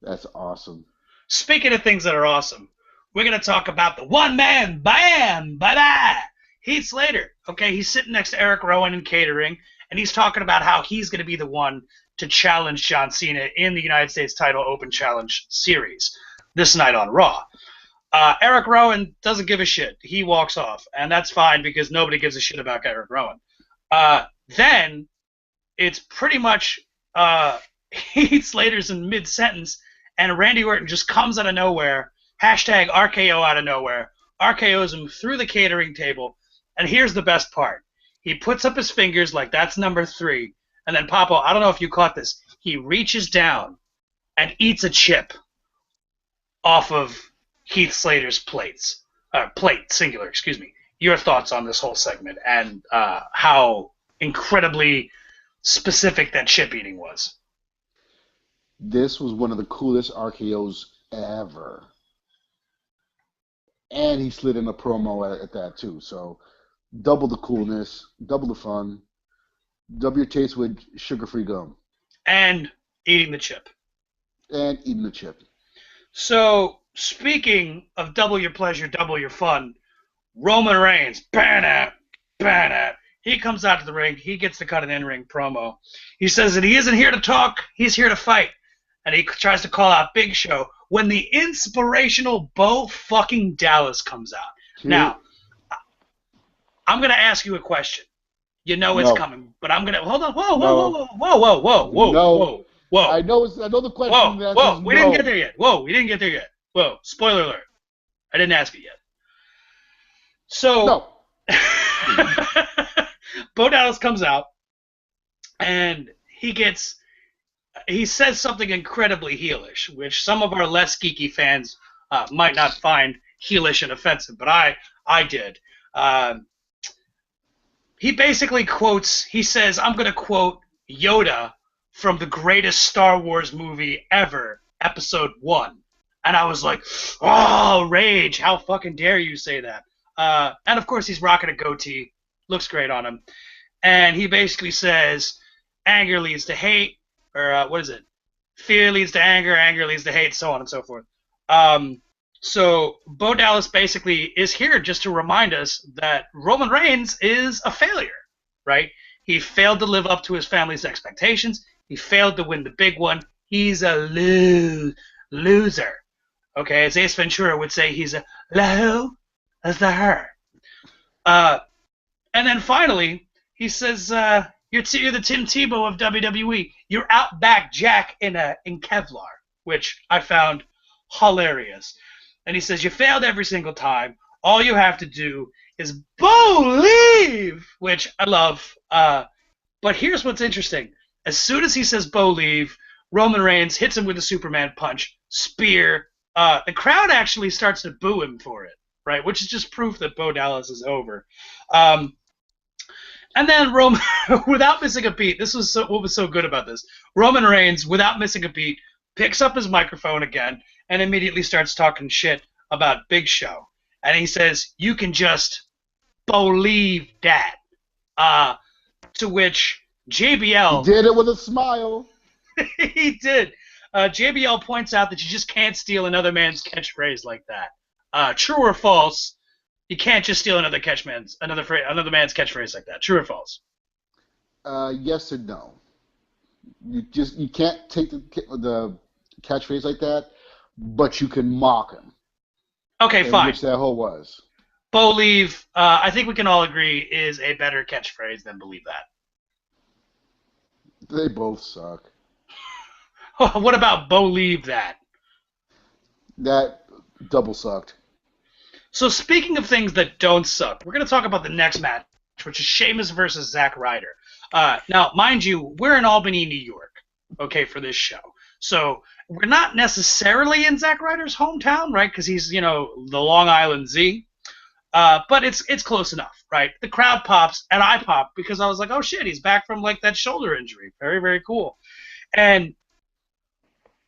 That's awesome. Speaking of things that are awesome, we're going to talk about the one-man bam, bye-bye, Heath Slater. Okay, he's sitting next to Eric Rowan in catering, and he's talking about how he's going to be the one to challenge John Cena in the United States title Open Challenge Series this night on Raw. Eric Rowan doesn't give a shit. He walks off, and that's fine because nobody gives a shit about Eric Rowan. Then it's pretty much Heath Slater's in mid-sentence, and Randy Orton just comes out of nowhere, hashtag RKO out of nowhere, RKOs him through the catering table, and here's the best part. He puts up his fingers like that's number 3, and then Papo, I don't know if you caught this, he reaches down and eats a chip off of Heath Slater's plate, singular, excuse me. Your thoughts on this whole segment and how incredibly specific that chip eating was? This was one of the coolest RKOs ever. And he slid in a promo at that too. So double the coolness, double the fun, double your taste with sugar-free gum. And eating the chip. And eating the chip. So, speaking of double your pleasure, double your fun, Roman Reigns, he comes out to the ring. He gets to cut an in-ring promo. He says that he isn't here to talk. He's here to fight. And he tries to call out Big Show when the inspirational Bo fucking Dallas comes out. Now, I'm going to ask you a question. You know it's coming, but I'm going to... Hold on. Whoa. I know the question. Whoa. We didn't get there yet. Whoa. Spoiler alert. I didn't ask it yet. So... No. Bo Dallas comes out, and he says something incredibly heelish, which some of our less geeky fans might not find heelish and offensive, but I did. He basically he says, I'm going to quote Yoda from the greatest Star Wars movie ever, Episode 1. And I was like, oh, rage, how fucking dare you say that? And of course he's rocking a goatee, looks great on him. And he basically says, anger leads to hate, or what is it? Fear leads to anger, anger leads to hate, so on and so forth. So Bo Dallas basically is here just to remind us that Roman Reigns is a failure, right? He failed to live up to his family's expectations. He failed to win the big one. He's a loser. Okay, as Ace Ventura would say, he's a loser. And then finally, he says, you're the Tim Tebow of WWE. You're Outback Jack in Kevlar, which I found hilarious. And he says, you failed every single time. All you have to do is believe, which I love. But here's what's interesting. As soon as he says believe, Roman Reigns hits him with a Superman punch, spear. The crowd actually starts to boo him for it, right? Which is just proof that Bo Dallas is over. And then Roman, without missing a beat, what was so good about this. Roman Reigns, without missing a beat, picks up his microphone again and immediately starts talking shit about Big Show. And he says, you can just believe that. To which JBL... He did it with a smile. He did. JBL points out that you just can't steal another man's catchphrase like that. True or false? You can't just steal another man's catchphrase like that. True or false? Yes and no. You can't take the catchphrase like that, but you can mock him. Okay, fine. Which that whole was. Believe, I think we can all agree, is a better catchphrase than believe that. They both suck. What about believe that? That double sucked. So speaking of things that don't suck, we're going to talk about the next match, which is Sheamus versus Zack Ryder. Now, mind you, we're in Albany, New York, okay, for this show. So we're not necessarily in Zack Ryder's hometown, right? Because he's, the Long Island Z. But it's close enough, right? The crowd pops, and I pop because I was like, oh shit, he's back from like that shoulder injury. Very, very cool. And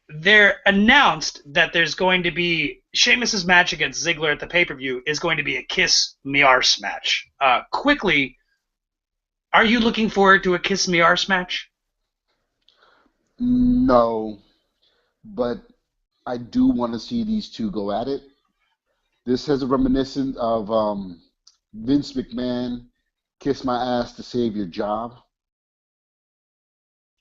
they're announced that there's going to be Sheamus's match against Ziggler at the pay-per-view is going to be a Kiss Me Arse match. Quickly, are you looking forward to a Kiss Me Arse match? No, but I do want to see these two go at it. This has a reminiscent of Vince McMahon, Kiss My Ass to Save Your Job.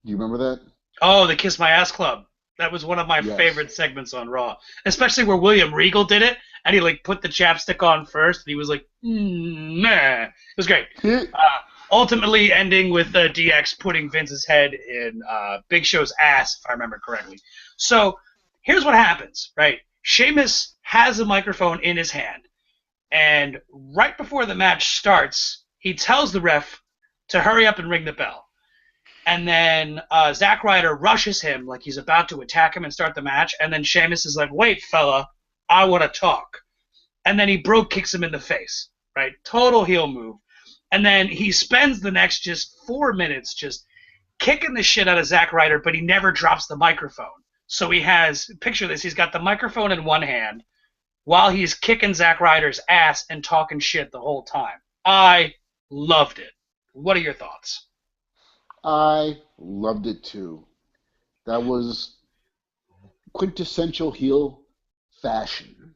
Do you remember that? Oh, the Kiss My Ass Club. That was one of my Yes. favorite segments on Raw, especially where William Regal did it, and he like put the chapstick on first, and he was like, nah. It was great. Ultimately ending with DX putting Vince's head in Big Show's ass, if I remember correctly. So here's what happens, right? Sheamus has a microphone in his hand, and right before the match starts, he tells the ref to hurry up and ring the bell. And then Zack Ryder rushes him like he's about to attack him and start the match. And then Sheamus is like, wait, fella, I want to talk. And then he broke kicks him in the face, right? Total heel move. And then he spends the next just 4 minutes just kicking the shit out of Zack Ryder, but he never drops the microphone. So he has, picture this, he's got the microphone in one hand while he's kicking Zack Ryder's ass and talking shit the whole time. I loved it. What are your thoughts? I loved it too. That was quintessential heel fashion.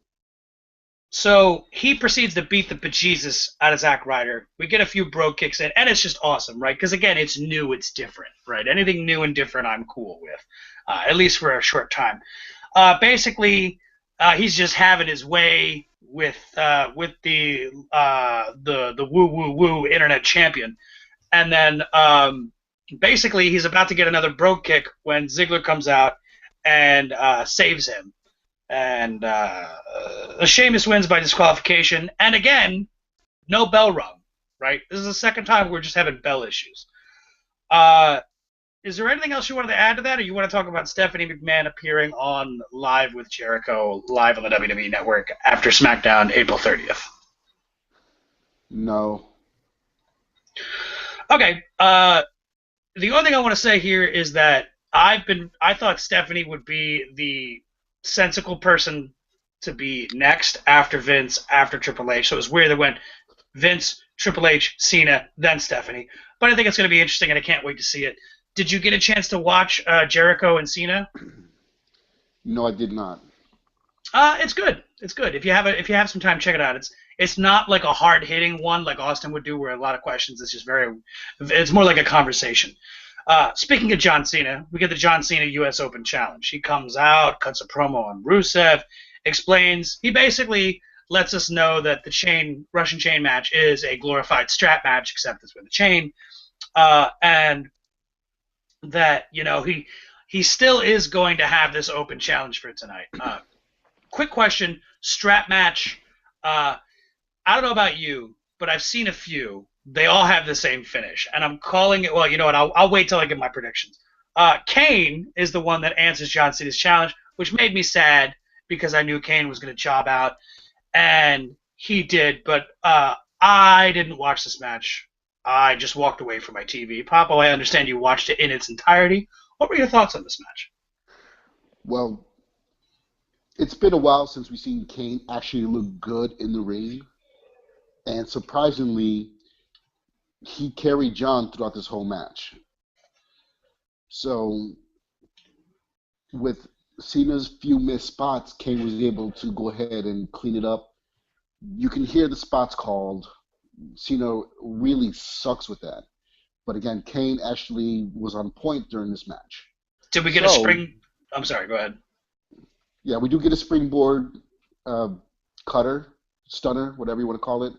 So he proceeds to beat the bejesus out of Zack Ryder. We get a few bro kicks in, and it's just awesome, right? Because again, it's new, it's different, right? Anything new and different, I'm cool with, at least for a short time. Basically, he's just having his way with the woo woo woo internet champion, and then basically he's about to get another bro kick when Ziggler comes out and saves him. And Sheamus wins by disqualification. And again, no bell rung, right? This is the second time we're just having bell issues. Is there anything else you wanted to add to that, or you want to talk about Stephanie McMahon appearing on Live with Jericho, live on the WWE Network after SmackDown, April 30th? No. Okay. The only thing I want to say here is that I thought Stephanie would be the sensical person to be next after Vince, after Triple H. So it was weird that went Vince, Triple H, Cena, then Stephanie. But I think it's going to be interesting, and I can't wait to see it. Did you get a chance to watch Jericho and Cena? No, I did not. It's good. It's good. If you have some time, check it out. It's not like a hard hitting one like Austin would do, where a lot of questions. It's more like a conversation. Speaking of John Cena, we get the John Cena U.S. Open Challenge. He comes out, cuts a promo on Rusev, explains. He basically lets us know that the Russian chain match is a glorified strap match, except it's with a chain, and that he still is going to have this open challenge for tonight. Quick question: strap match. I don't know about you, but I've seen a few. They all have the same finish, and I'm calling it. Well, you know what? I'll wait till I get my predictions. Kane is the one that answers John Cena's challenge, which made me sad because I knew Kane was going to job out, and he did. But I didn't watch this match. I just walked away from my TV. Papo, I understand you watched it in its entirety. What were your thoughts on this match? Well, it's been a while since we've seen Kane actually look good in the ring, and surprisingly, he carried John throughout this whole match. So, with Cena's few missed spots, Kane was able to go ahead and clean it up. You can hear the spots called. Cena really sucks with that. But again, Kane actually was on point during this match. Did we get a spring? I'm sorry, go ahead. Yeah, we do get a springboard cutter, stunner, whatever you want to call it.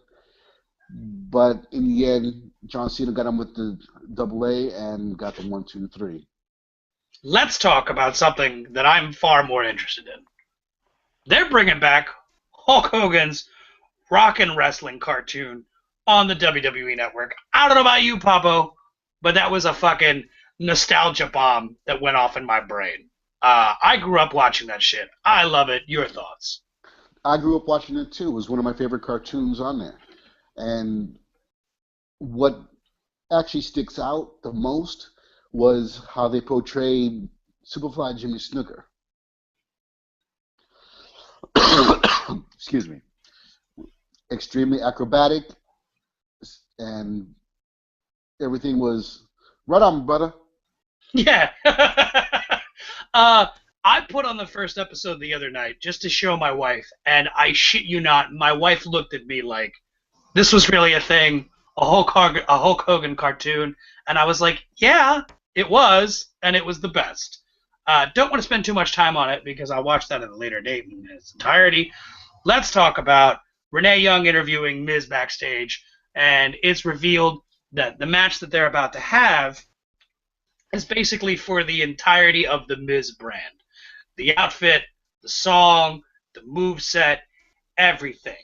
But in the end, John Cena got him with the double A and got the 1, 2, 3. Let's talk about something that I'm far more interested in. They're bringing back Hulk Hogan's Rockin' Wrestling cartoon on the WWE Network. I don't know about you, Papo, but that was a fucking nostalgia bomb that went off in my brain. I grew up watching that shit. I love it. Your thoughts? I grew up watching it too. It was one of my favorite cartoons on there. And what actually sticks out the most was how they portrayed Superfly Jimmy Snooker. Excuse me. Extremely acrobatic, and everything was right on, brother. Yeah. I put on the first episode the other night just to show my wife, and I shit you not, my wife looked at me like this was really a thing, a Hulk Hogan cartoon, and I was like, yeah, it was, and it was the best. Don't want to spend too much time on it because I watched that at a later date in its entirety. Let's talk about Renee Young interviewing Miz backstage, and it's revealed that the match that they're about to have is basically for the entirety of the Miz brand. The outfit, the song, the move set, everything.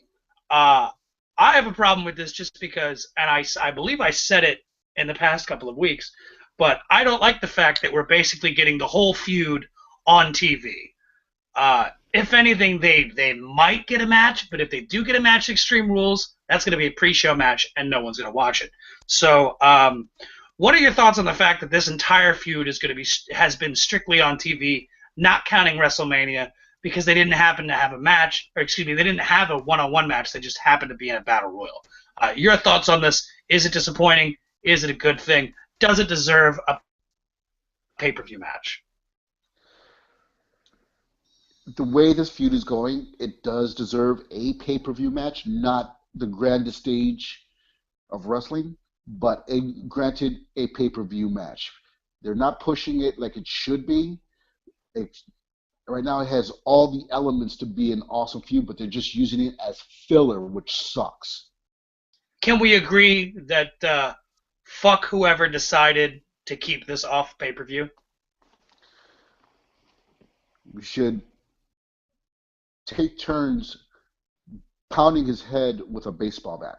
Uh, I have a problem with this just because, and I believe I said it in the past couple of weeks, but I don't like the fact that we're basically getting the whole feud on TV. If anything, they might get a match, but if they do get a match, Extreme Rules, that's going to be a pre-show match, and no one's going to watch it. So, what are your thoughts on the fact that this entire feud is going to be has been strictly on TV, not counting WrestleMania, because they didn't happen to have a match, or excuse me, they didn't have a one-on-one match. They just happened to be in a battle royal. Your thoughts on this? Is it disappointing? Is it a good thing? Does it deserve a pay-per-view match? The way this feud is going, it does deserve a pay-per-view match, not the grandest stage of wrestling, but granted a pay-per-view match. They're not pushing it like it should be. It's, right now, it has all the elements to be an awesome feud, but they're just using it as filler, which sucks. Can we agree that fuck whoever decided to keep this off pay-per-view? We should take turns pounding his head with a baseball bat.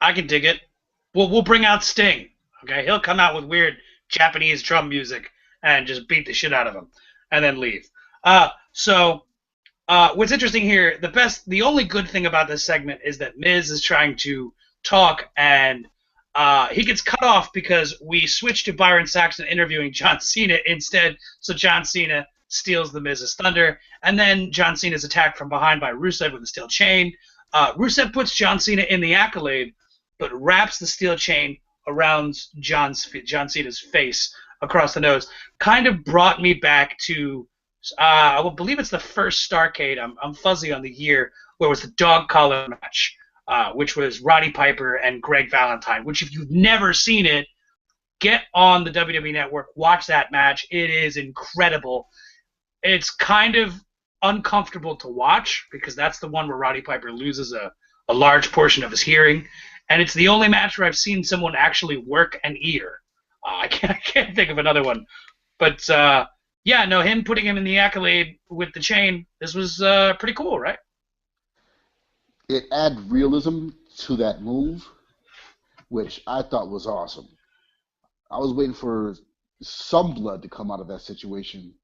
I can dig it. We'll bring out Sting. Okay, he'll come out with weird Japanese drum music and just beat the shit out of him, and then leave. What's interesting here, the only good thing about this segment is that Miz is trying to talk, and he gets cut off because we switched to Byron Saxton interviewing John Cena instead, so John Cena steals the Miz's thunder, and then John Cena is attacked from behind by Rusev with a steel chain. Rusev puts John Cena in the accolade, but wraps the steel chain around John Cena's face across the nose. Kind of brought me back to, I believe it's the first Starrcade. I'm fuzzy on the year, where it was the dog collar match, which was Roddy Piper and Greg Valentine, which if you've never seen it, get on the WWE Network, watch that match. It is incredible. It's kind of uncomfortable to watch because that's the one where Roddy Piper loses a large portion of his hearing. And it's the only match where I've seen someone actually work an ear. I can't think of another one. But, yeah, no, him putting him in the accolade with the chain, this was pretty cool, right? It added realism to that move, which I thought was awesome. I was waiting for some blood to come out of that situation.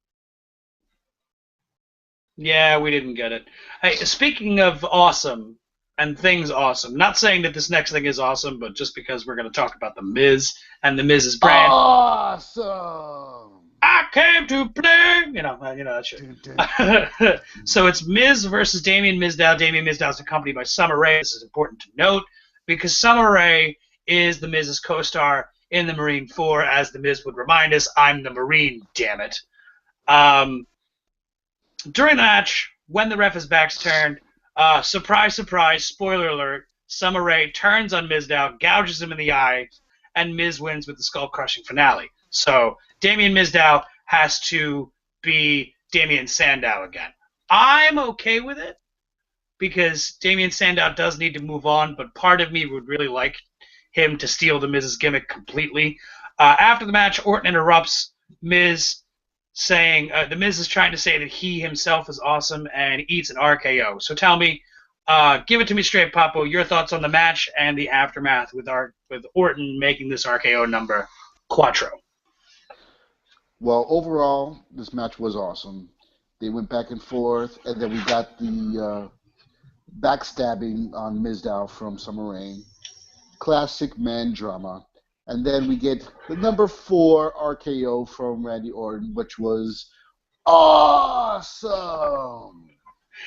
Yeah, we didn't get it. Hey, speaking of awesome and things awesome, not saying that this next thing is awesome, but just because we're going to talk about The Miz and The Miz's brand. Awesome! I came to play! You know that shit. So it's Miz versus Damien Mizdow. Damien Mizdow is accompanied by Summer Rae. This is important to note because Summer Rae is The Miz's co-star in the Marine 4. As The Miz would remind us, I'm the Marine, damn it. During the match, when the ref is back's turned, surprise, surprise, spoiler alert, Summer Rae turns on Mizdow, gouges him in the eye, and Miz wins with the skull-crushing finale. So Damien Mizdow has to be Damien Sandow again. I'm okay with it because Damien Sandow does need to move on, but part of me would really like him to steal the Miz's gimmick completely. After the match, Orton interrupts Miz, saying the Miz is trying to say that he himself is awesome and eats an RKO. So tell me, give it to me straight, Papo. Your thoughts on the match and the aftermath with Orton making this RKO number Quattro. Well, overall, this match was awesome. They went back and forth, and then we got the backstabbing on Mizdow from Summer Rain. Classic man drama. And then we get the number 4 RKO from Randy Orton, which was awesome.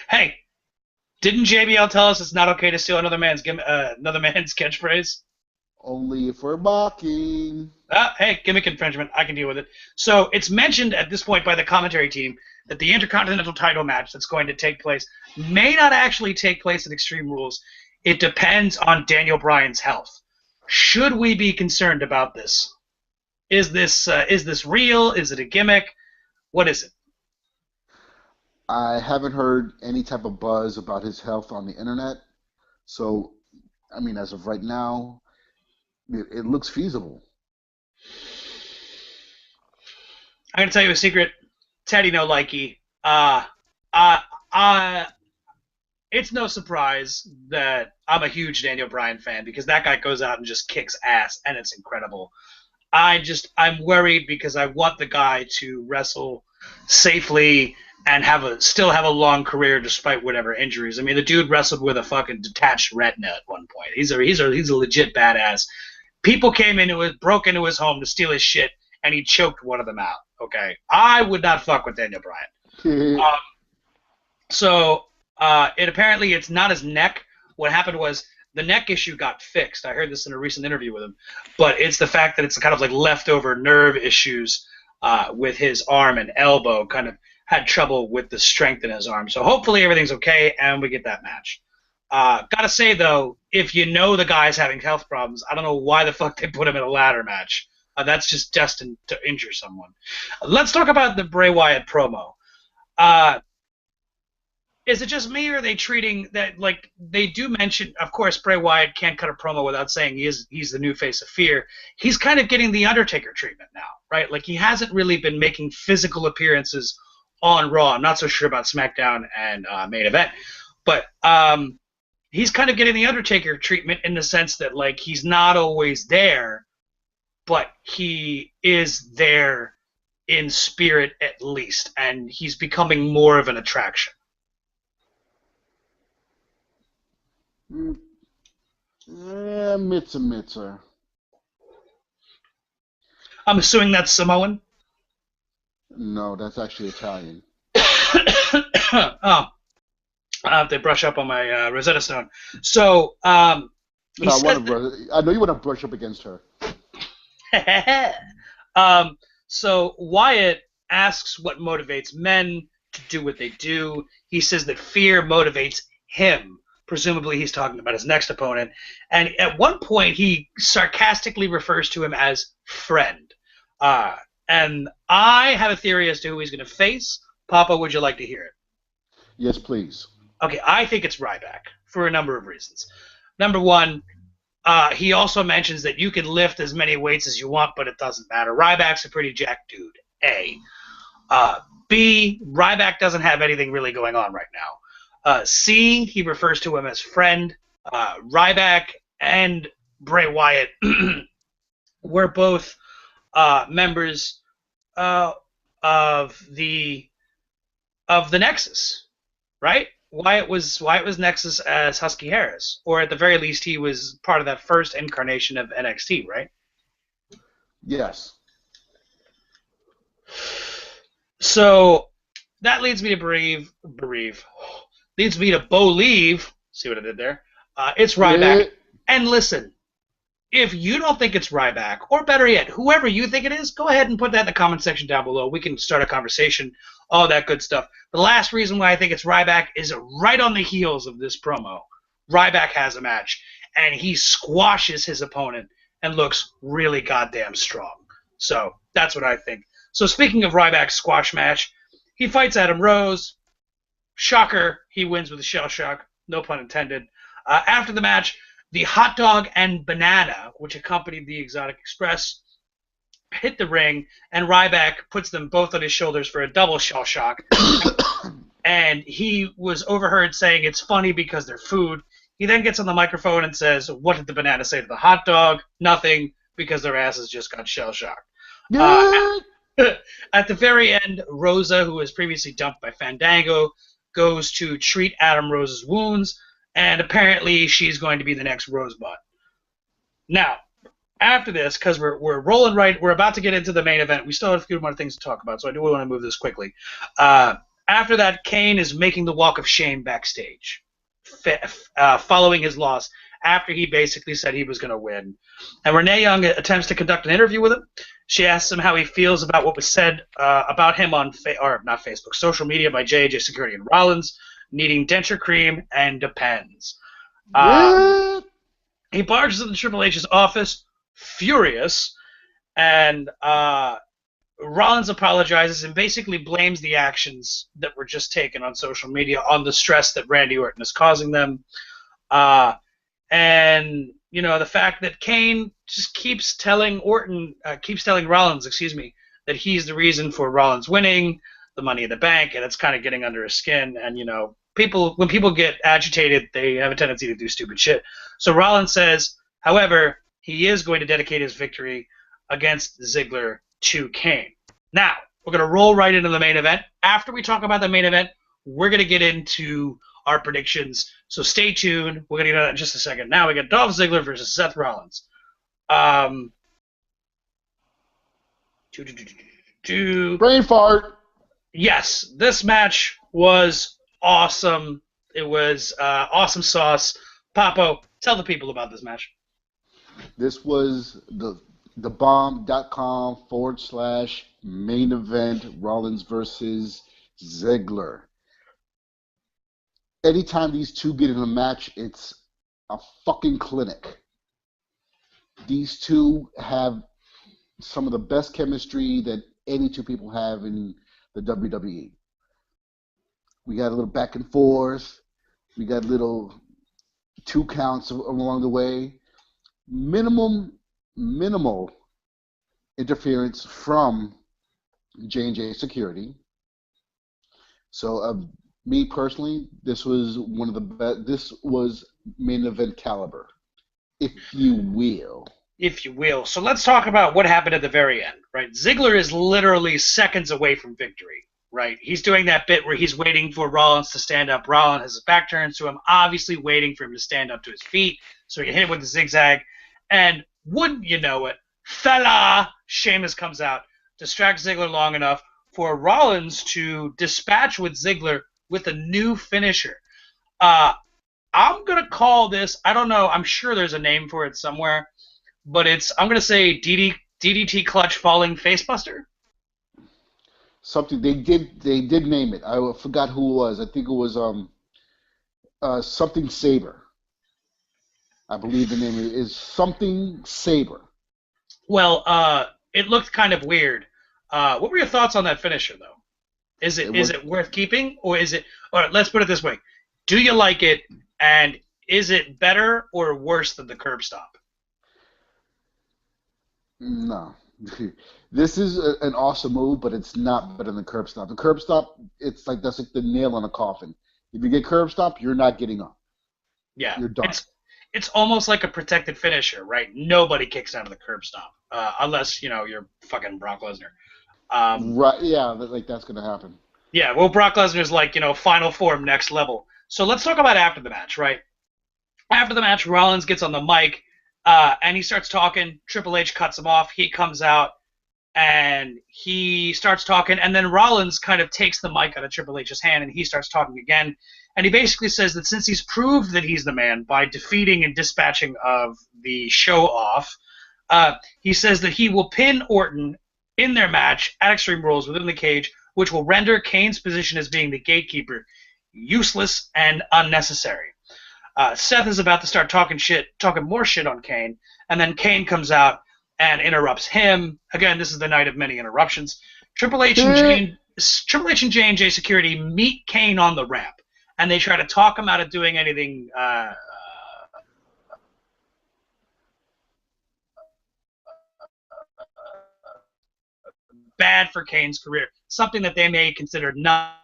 Hey, didn't JBL tell us it's not okay to steal another man's catchphrase? Only if we're mocking. Hey, gimmick infringement. I can deal with it. So it's mentioned at this point by the commentary team that the Intercontinental title match that's going to take place may not actually take place at Extreme Rules. It depends on Daniel Bryan's health. Should we be concerned about this? Is this real? Is it a gimmick? What is it? I haven't heard any type of buzz about his health on the internet. So, I mean, as of right now, it looks feasible. I'm going to tell you a secret. Teddy no likey. It's no surprise that I'm a huge Daniel Bryan fan because that guy goes out and just kicks ass, and it's incredible. I'm worried because I want the guy to wrestle safely and still have a long career despite whatever injuries. I mean, the dude wrestled with a fucking detached retina at one point. He's a legit badass. People broke into his home to steal his shit, and he choked one of them out. Okay, I would not fuck with Daniel Bryan. Apparently it's not his neck. What happened was the neck issue got fixed. I heard this in a recent interview with him, but it's the fact that it's kind of like leftover nerve issues with his arm and elbow. Kind of had trouble with the strength in his arm. So hopefully everything's okay and we get that match. Gotta say though, if you know the guy's having health problems, I don't know why the fuck they put him in a ladder match. That's just destined to injure someone. Let's talk about the Bray Wyatt promo. Is it just me, or are they treating that like they do mention? Of course, Bray Wyatt can't cut a promo without saying he's the new face of fear. He's kind of getting the Undertaker treatment now, right? Like he hasn't really been making physical appearances on Raw. I'm not so sure about SmackDown and Main Event, but he's kind of getting the Undertaker treatment in the sense that like he's not always there, but he is there in spirit at least, and he's becoming more of an attraction. Mitza. I'm assuming that's Samoan? No, that's actually Italian. Oh. I have to brush up on my Rosetta Stone. So, I know you want to brush up against her. So Wyatt asks what motivates men to do what they do. He says that fear motivates him. Presumably he's talking about his next opponent. And at one point he sarcastically refers to him as friend. And I have a theory as to who he's going to face. Papa, would you like to hear it? Yes, please. Okay, I think it's Ryback for a number of reasons. Number one, he also mentions that you can lift as many weights as you want, but it doesn't matter. Ryback's a pretty jacked dude, A. B, Ryback doesn't have anything really going on right now. C, he refers to him as friend. Ryback and Bray Wyatt were both members of the Nexus, right? Wyatt was Nexus as Husky Harris, or at the very least, he was part of that first incarnation of NXT, right? Yes. So that leads me to believe. Leads me to believe. See what I did there? It's Ryback. Yeah. And listen, if you don't think it's Ryback, or better yet, whoever you think it is, go ahead and put that in the comment section down below. We can start a conversation, all that good stuff. The last reason why I think it's Ryback is right on the heels of this promo. Ryback has a match, and he squashes his opponent and looks really goddamn strong. So that's what I think. So speaking of Ryback's squash match, he fights Adam Rose. Shocker, he wins with a shell shock. No pun intended. After the match, the hot dog and banana, which accompanied the Exotic Express, hit the ring, and Ryback puts them both on his shoulders for a double shell shock. And he was overheard saying it's funny because they're food. He then gets on the microphone and says, "What did the banana say to the hot dog? Nothing, because their asses just got shell shocked." At the very end, Rosa, who was previously dumped by Fandango, goes to treat Adam Rose's wounds, and apparently she's going to be the next Rosebud. Now, after this, because we're rolling right, we're about to get into the main event. We still have a few more things to talk about, so I do want to move this quickly. After that, Kane is making the walk of shame backstage, following his loss, after he basically said he was going to win. And Renee Young attempts to conduct an interview with him. She asks him how he feels about what was said about him on not Facebook, social media by JJ Security and Rollins, needing denture cream and Depends. He barges into Triple H's office, furious, and Rollins apologizes and basically blames the actions that were just taken on social media on the stress that Randy Orton is causing them. And, you know, the fact that Kane just keeps telling Rollins, that he's the reason for Rollins winning the Money in the Bank, and it's kind of getting under his skin. And, you know, when people get agitated, they have a tendency to do stupid shit. So Rollins says, however, he is going to dedicate his victory against Ziggler to Kane. Now, we're going to roll right into the main event. After we talk about the main event, we're going to get into our predictions. So stay tuned. We're going to get into that in just a second. Now we got Dolph Ziggler versus Seth Rollins. Brain fart. Yes, this match was awesome. It was awesome sauce. Papo, tell the people about this match. This was thebomb.com/main event, Rollins versus Ziggler. Anytime these two get in a match, it's a fucking clinic. These two have some of the best chemistry that any two people have in the WWE. We got a little back and forth. We got little 2 counts along the way. Minimal interference from J&J Security. So, me personally, this was one of the best. This was main event caliber, if you will. If you will. So let's talk about what happened at the very end, right? Ziggler is literally seconds away from victory, right? He's doing that bit where he's waiting for Rollins to stand up. Rollins has his back turned to him, obviously waiting for him to stand up to his feet so he can hit him with the zigzag. And wouldn't you know it, fella, Sheamus comes out, distracts Ziggler long enough for Rollins to dispatch with Ziggler with a new finisher. I'm going to call this, I don't know, I'm sure there's a name for it somewhere, but I'm going to say DDT Clutch Falling Facebuster. Something they did name it. I forgot who it was. I think it was something Saber. I believe the name is something Saber. Well, it looked kind of weird. What were your thoughts on that finisher, though? Is it worth keeping, or is it? Or let's put it this way: do you like it, and is it better or worse than the curb stop? No. This is an awesome move, but it's not better than the curb stop. The curb stop, that's like the nail on a coffin. If you get curb stop, you're not getting up. Yeah, you're done. It's almost like a protected finisher, right? Nobody kicks out of the curb stop, unless you're fucking Brock Lesnar. Right? Yeah, like that's gonna happen. Yeah, well, Brock Lesnar's like final form, next level. So let's talk about after the match, right? After the match, Rollins gets on the mic. And he starts talking. Triple H cuts him off. He comes out, and he starts talking. And then Rollins kind of takes the mic out of Triple H's hand, and he starts talking again. And he basically says that since he's proved that he's the man by defeating and dispatching of the show-off, he says that he will pin Orton in their match at Extreme Rules within the cage, which will render Kane's position as being the gatekeeper useless and unnecessary. Seth is about to start talking more shit on Kane, and then Kane comes out and interrupts him. Again, this is the night of many interruptions. Triple H and J&J Security meet Kane on the ramp, and they try to talk him out of doing anything. bad for Kane's career. Something that they may consider not.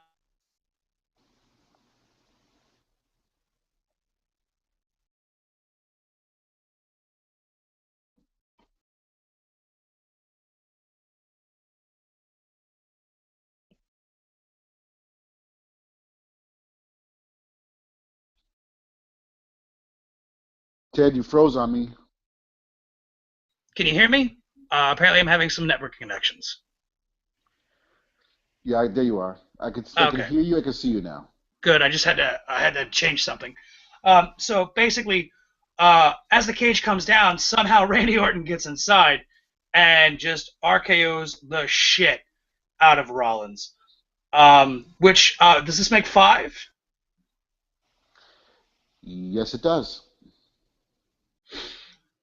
Ted, you froze on me. Can you hear me? Apparently, I'm having some network connections. Yeah, there you are. I can Okay, hear you. I can see you now. good. I had to change something. So basically, as the cage comes down, somehow Randy Orton gets inside and just RKO's the shit out of Rollins. Which does this make 5? Yes, it does.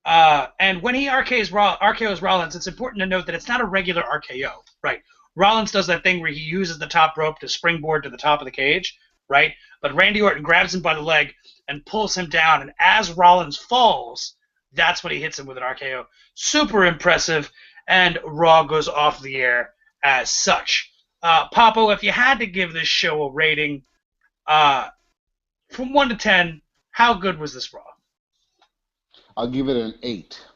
And when he RKO's Rollins, it's important to note that it's not a regular RKO, right? Rollins does that thing where he uses the top rope to springboard to the top of the cage, right? But Randy Orton grabs him by the leg and pulls him down, and as Rollins falls, that's when he hits him with an RKO. Super impressive, and Raw goes off the air as such. Papo, if you had to give this show a rating, from 1 to 10, how good was this Raw? I'll give it an 8.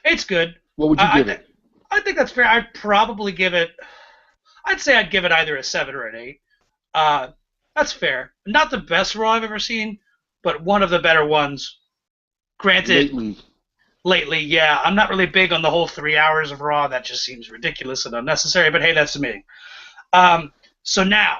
It's good. What would you give it? I think that's fair. I'd say I'd give it either a 7 or an 8. That's fair. Not the best Raw I've ever seen, but one of the better ones. Granted, lately, yeah. I'm not really big on the whole 3 hours of Raw. That just seems ridiculous and unnecessary, but hey, that's me. So now,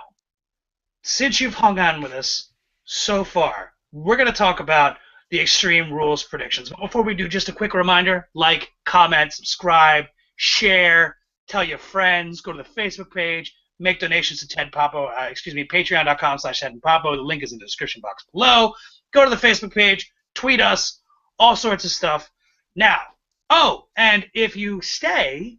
since you've hung on with us so far, we're going to talk about the Extreme Rules predictions. But before we do, just a quick reminder, like, comment, subscribe, share, tell your friends, go to the Facebook page, make donations to patreon.com/TedandPapo. The link is in the description box below. Go to the Facebook page, tweet us, all sorts of stuff. Now, and if you stay,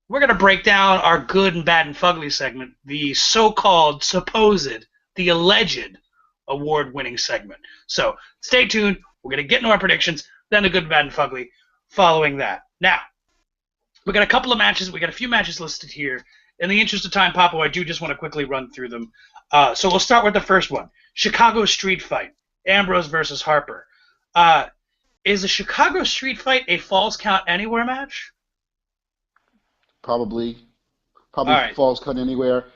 we're going to break down our good and bad and fugly segment, the so-called, supposed, the alleged award-winning segment. So stay tuned. We're going to get into our predictions, then the good, bad, and fugly following that. Now, we got a couple of matches. We got a few matches listed here. In the interest of time, Papo, I do just want to quickly run through them. So we'll start with the first one. Chicago Street Fight. Ambrose versus Harper. Is the Chicago Street Fight a Falls Count Anywhere match? Probably right. Falls Count Anywhere.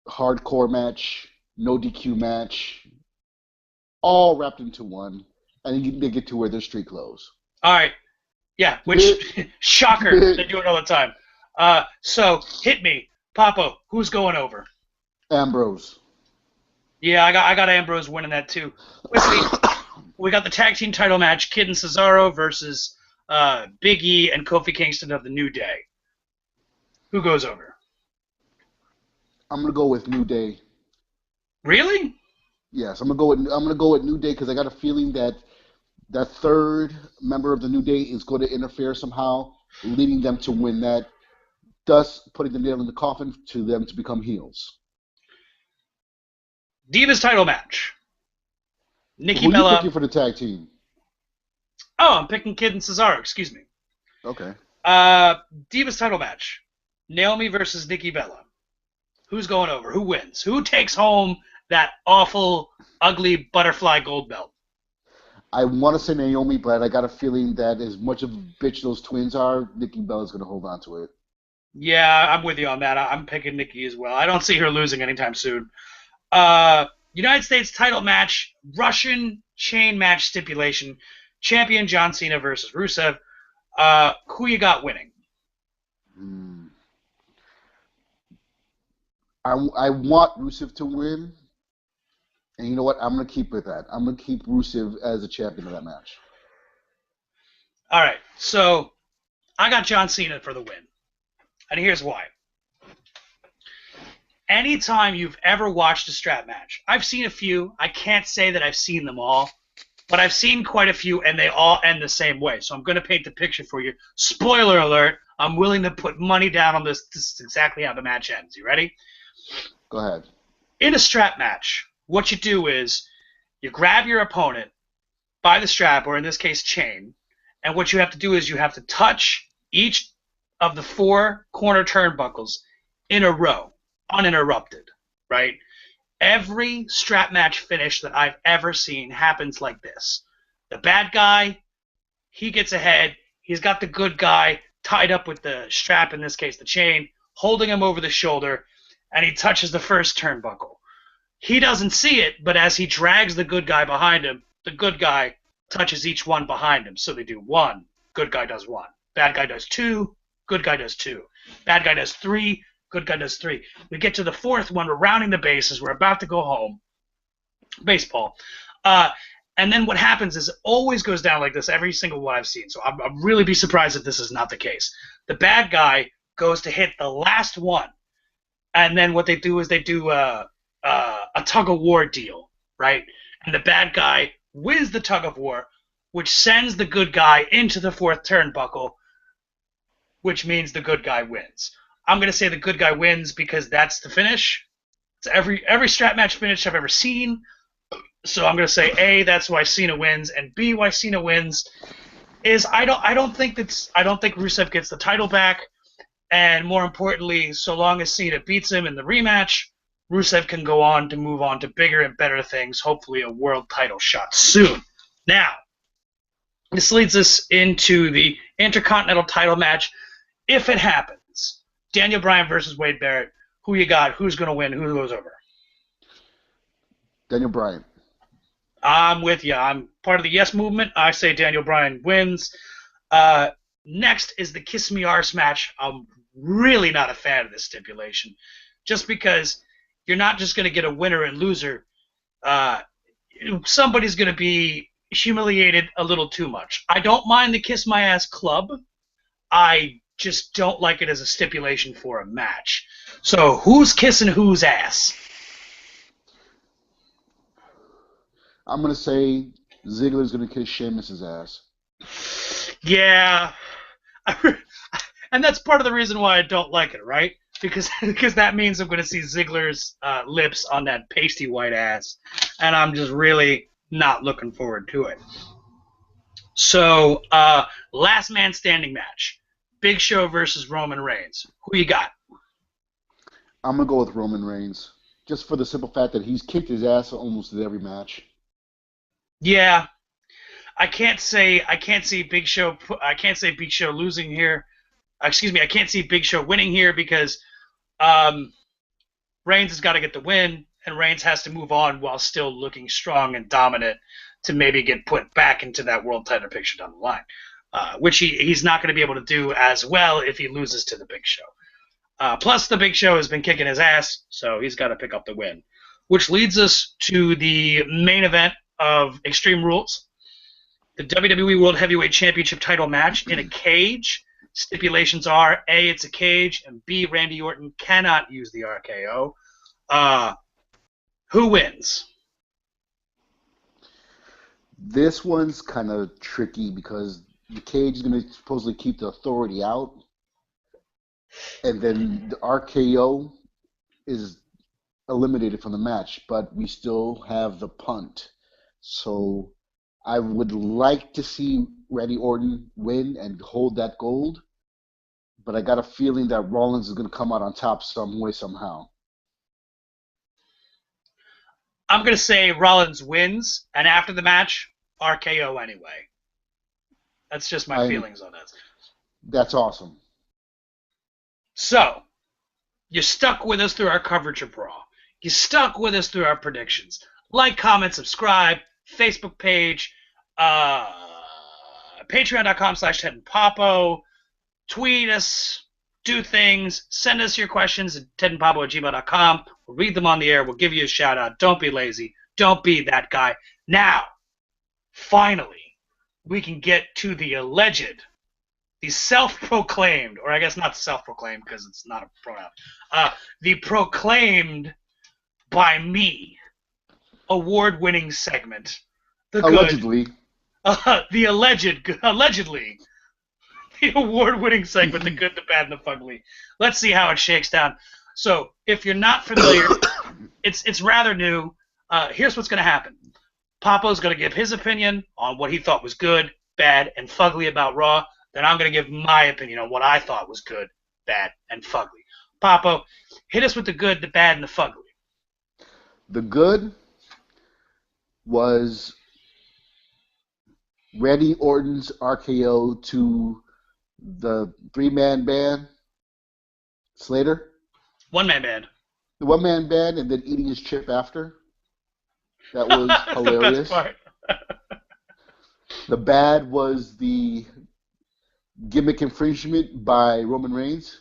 Hardcore match. No DQ match. All wrapped into one. And they get to wear their street clothes. All right. Yeah, which, shocker, they do it all the time. So, hit me. Papo, who's going over? Ambrose. Yeah, I got Ambrose winning that too. We got the tag team title match, Kid and Cesaro versus Big E and Kofi Kingston of the New Day. Who goes over? I'm gonna go with New Day. Really? Yes, I'm gonna go with New Day because I got a feeling that that third member of the New Day is going to interfere somehow, leading them to win that, thus putting the nail in the coffin to them to become heels. Divas title match. Nikki Who Bella. Who are you picking for the tag team? Oh, I'm picking Kid and Cesaro. Excuse me. Okay. Divas title match. Naomi versus Nikki Bella. Who's going over? Who wins? Who takes home that awful, ugly butterfly gold belt? I want to say Naomi, but I got a feeling that as much of a bitch those twins are, Nikki Bella's going to hold on to it. Yeah, I'm with you on that. I'm picking Nikki as well. I don't see her losing anytime soon. United States title match, Russian chain match stipulation, champion John Cena versus Rusev. Who you got winning? I want Rusev to win, and you know what? I'm going to keep with that. I'm going to keep Rusev as a champion of that match. All right, so I got John Cena for the win, and here's why. Anytime you've ever watched a strap match, I've seen a few. I can't say that I've seen them all, but I've seen quite a few, and they all end the same way. So I'm going to paint the picture for you. Spoiler alert, I'm willing to put money down on this. This is exactly how the match ends. You ready? Go ahead. In a strap match, what you do is you grab your opponent by the strap, or in this case, chain, And what you have to do is you have to touch each of the 4 corner turnbuckles in a row, uninterrupted, right? Every strap match finish that I've ever seen happens like this. The bad guy, he gets ahead. He's got the good guy tied up with the strap, in this case the chain, holding him over the shoulder, and he touches the first turnbuckle. He doesn't see it, but as he drags the good guy behind him, the good guy touches each one behind him. So they do 1, good guy does 1. Bad guy does 2, good guy does 2. Bad guy does 3, good guy does 3. We get to the 4th one, we're rounding the bases, we're about to go home. Baseball. And then what happens is it always goes down like this, every single one I've seen. So I'd really be surprised if this is not the case. The bad guy goes to hit the last one, and then what they do is they do a tug-of-war deal, right? And the bad guy wins the tug-of-war, which sends the good guy into the 4th turnbuckle, which means the good guy wins. I'm going to say the good guy wins because that's the finish. It's every strap match finish I've ever seen. So I'm going to say A, that's why Cena wins, and B, why Cena wins is I don't think Rusev gets the title back, and more importantly, so long as Cena beats him in the rematch, Rusev can go on to move on to bigger and better things, hopefully a world title shot soon. Now, this leads us into the Intercontinental title match, if it happens. Daniel Bryan versus Wade Barrett. Who you got? Who's going to win? Who goes over? Daniel Bryan. I'm with you. I'm part of the Yes movement. I say Daniel Bryan wins. Next is the Kiss Me Arse match. I'm really not a fan of this stipulation, just because you're not just going to get a winner and loser. Somebody's going to be humiliated a little too much. I don't mind the Kiss My Ass Club. I just don't like it as a stipulation for a match. So who's kissing whose ass? I'm going to say Ziggler's going to kiss Sheamus's ass. Yeah. And that's part of the reason why I don't like it, right? Because that means I'm going to see Ziggler's lips on that pasty white ass. And I'm just really not looking forward to it. So, last man standing match. Big Show versus Roman Reigns. Who you got? I'm going to go with Roman Reigns. Just for the simple fact that he's kicked his ass almost in every match. Yeah, I can't see Big Show losing here. Excuse me, I can't see Big Show winning here because Reigns has got to get the win, and Reigns has to move on while still looking strong and dominant to maybe get put back into that world title picture down the line, which he's not going to be able to do as well if he loses to the Big Show. Plus, the Big Show has been kicking his ass, so he's got to pick up the win, which leads us to the main event of Extreme Rules, the WWE World Heavyweight Championship title match in a cage. Stipulations are A, it's a cage, and B, Randy Orton cannot use the RKO. Who wins? This one's kind of tricky because the cage is going to supposedly keep the authority out, and then the RKO is eliminated from the match, but we still have the punt. So I would like to see Randy Orton win and hold that gold, but I got a feeling that Rollins is going to come out on top some way, somehow. I'm going to say Rollins wins, and after the match, RKO anyway. That's just my feelings on this. That's awesome. So, you stuck with us through our coverage of Raw. You stuck with us through our predictions. Like, comment, subscribe, Facebook page, patreon.com/TedandPapo. Tweet us, do things, send us your questions at tedandpapo@gmail.com. We'll read them on the air. We'll give you a shout out. Don't be lazy. Don't be that guy. Now, finally, we can get to the alleged, the self-proclaimed, or I guess not self-proclaimed because it's not a pronoun, the proclaimed by me award-winning segment. Allegedly. Allegedly, the award-winning segment, The Good, the Bad, and the Fugly. Let's see how it shakes down. So, if you're not familiar, it's rather new. Here's what's going to happen. Papo's going to give his opinion on what he thought was good. bad, and fugly about Raw, then I'm going to give my opinion on what I thought was good, bad, and fugly. Papo, hit us with the good, the bad, and the fugly. The good was Randy Orton's RKO to the three-man band, Slater. One-man band. The one-man band, and then eating his chip after. That was That's hilarious. the best part. The bad was the gimmick infringement by Roman Reigns.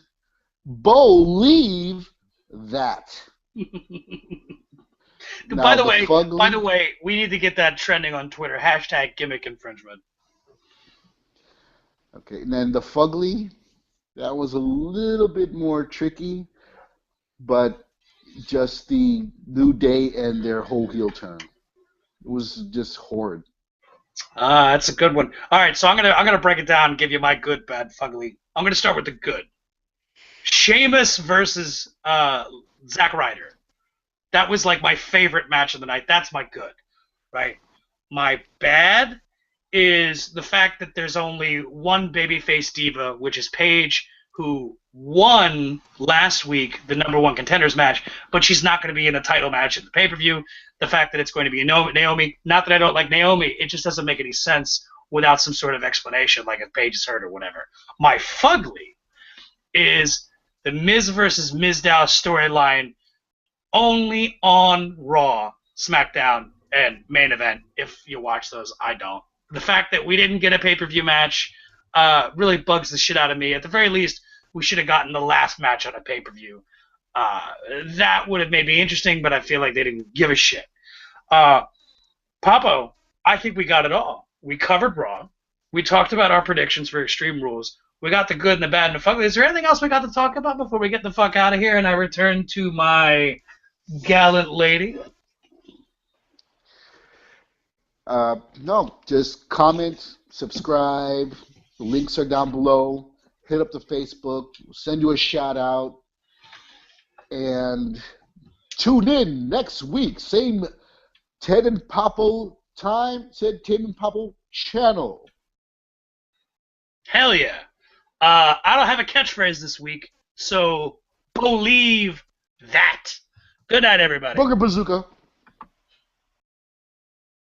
Believe that. Now, By the way, we need to get that trending on Twitter. # gimmick infringement. Okay, and then the fugly, that was a little bit more tricky, but just the New Day and their whole heel turn. It was just horrid. That's a good one. All right, so I'm gonna break it down and give you my good, bad, fugly. I'm gonna start with the good. Sheamus versus Zack Ryder. That was like my favorite match of the night. That's my good, right? My bad is the fact that there's only one babyface diva, which is Paige, who won last week the #1 contenders match, but she's not going to be in a title match at the pay-per-view. The fact that it's going to be Naomi, not that I don't like Naomi, it just doesn't make any sense without some sort of explanation, like if Paige is hurt or whatever. My fugly is the Miz versus Mizdow storyline only on Raw, SmackDown, and Main Event. If you watch those, I don't. The fact that we didn't get a pay-per-view match really bugs the shit out of me. At the very least, we should have gotten the last match on a pay-per-view. That would have made me interesting, but I feel like they didn't give a shit. Papo, I think we got it all. We covered Raw. We talked about our predictions for Extreme Rules. We got the good and the bad and the fugly. Is there anything else we got to talk about before we get the fuck out of here and I return to my gallant lady? No, just comment, subscribe. The links are down below. Hit up the Facebook. We'll send you a shout out. And tune in next week. Same Ted and Papo time, Ted and Papo channel. Hell yeah. I don't have a catchphrase this week, so believe that. Good night, everybody. Booger Bazooka.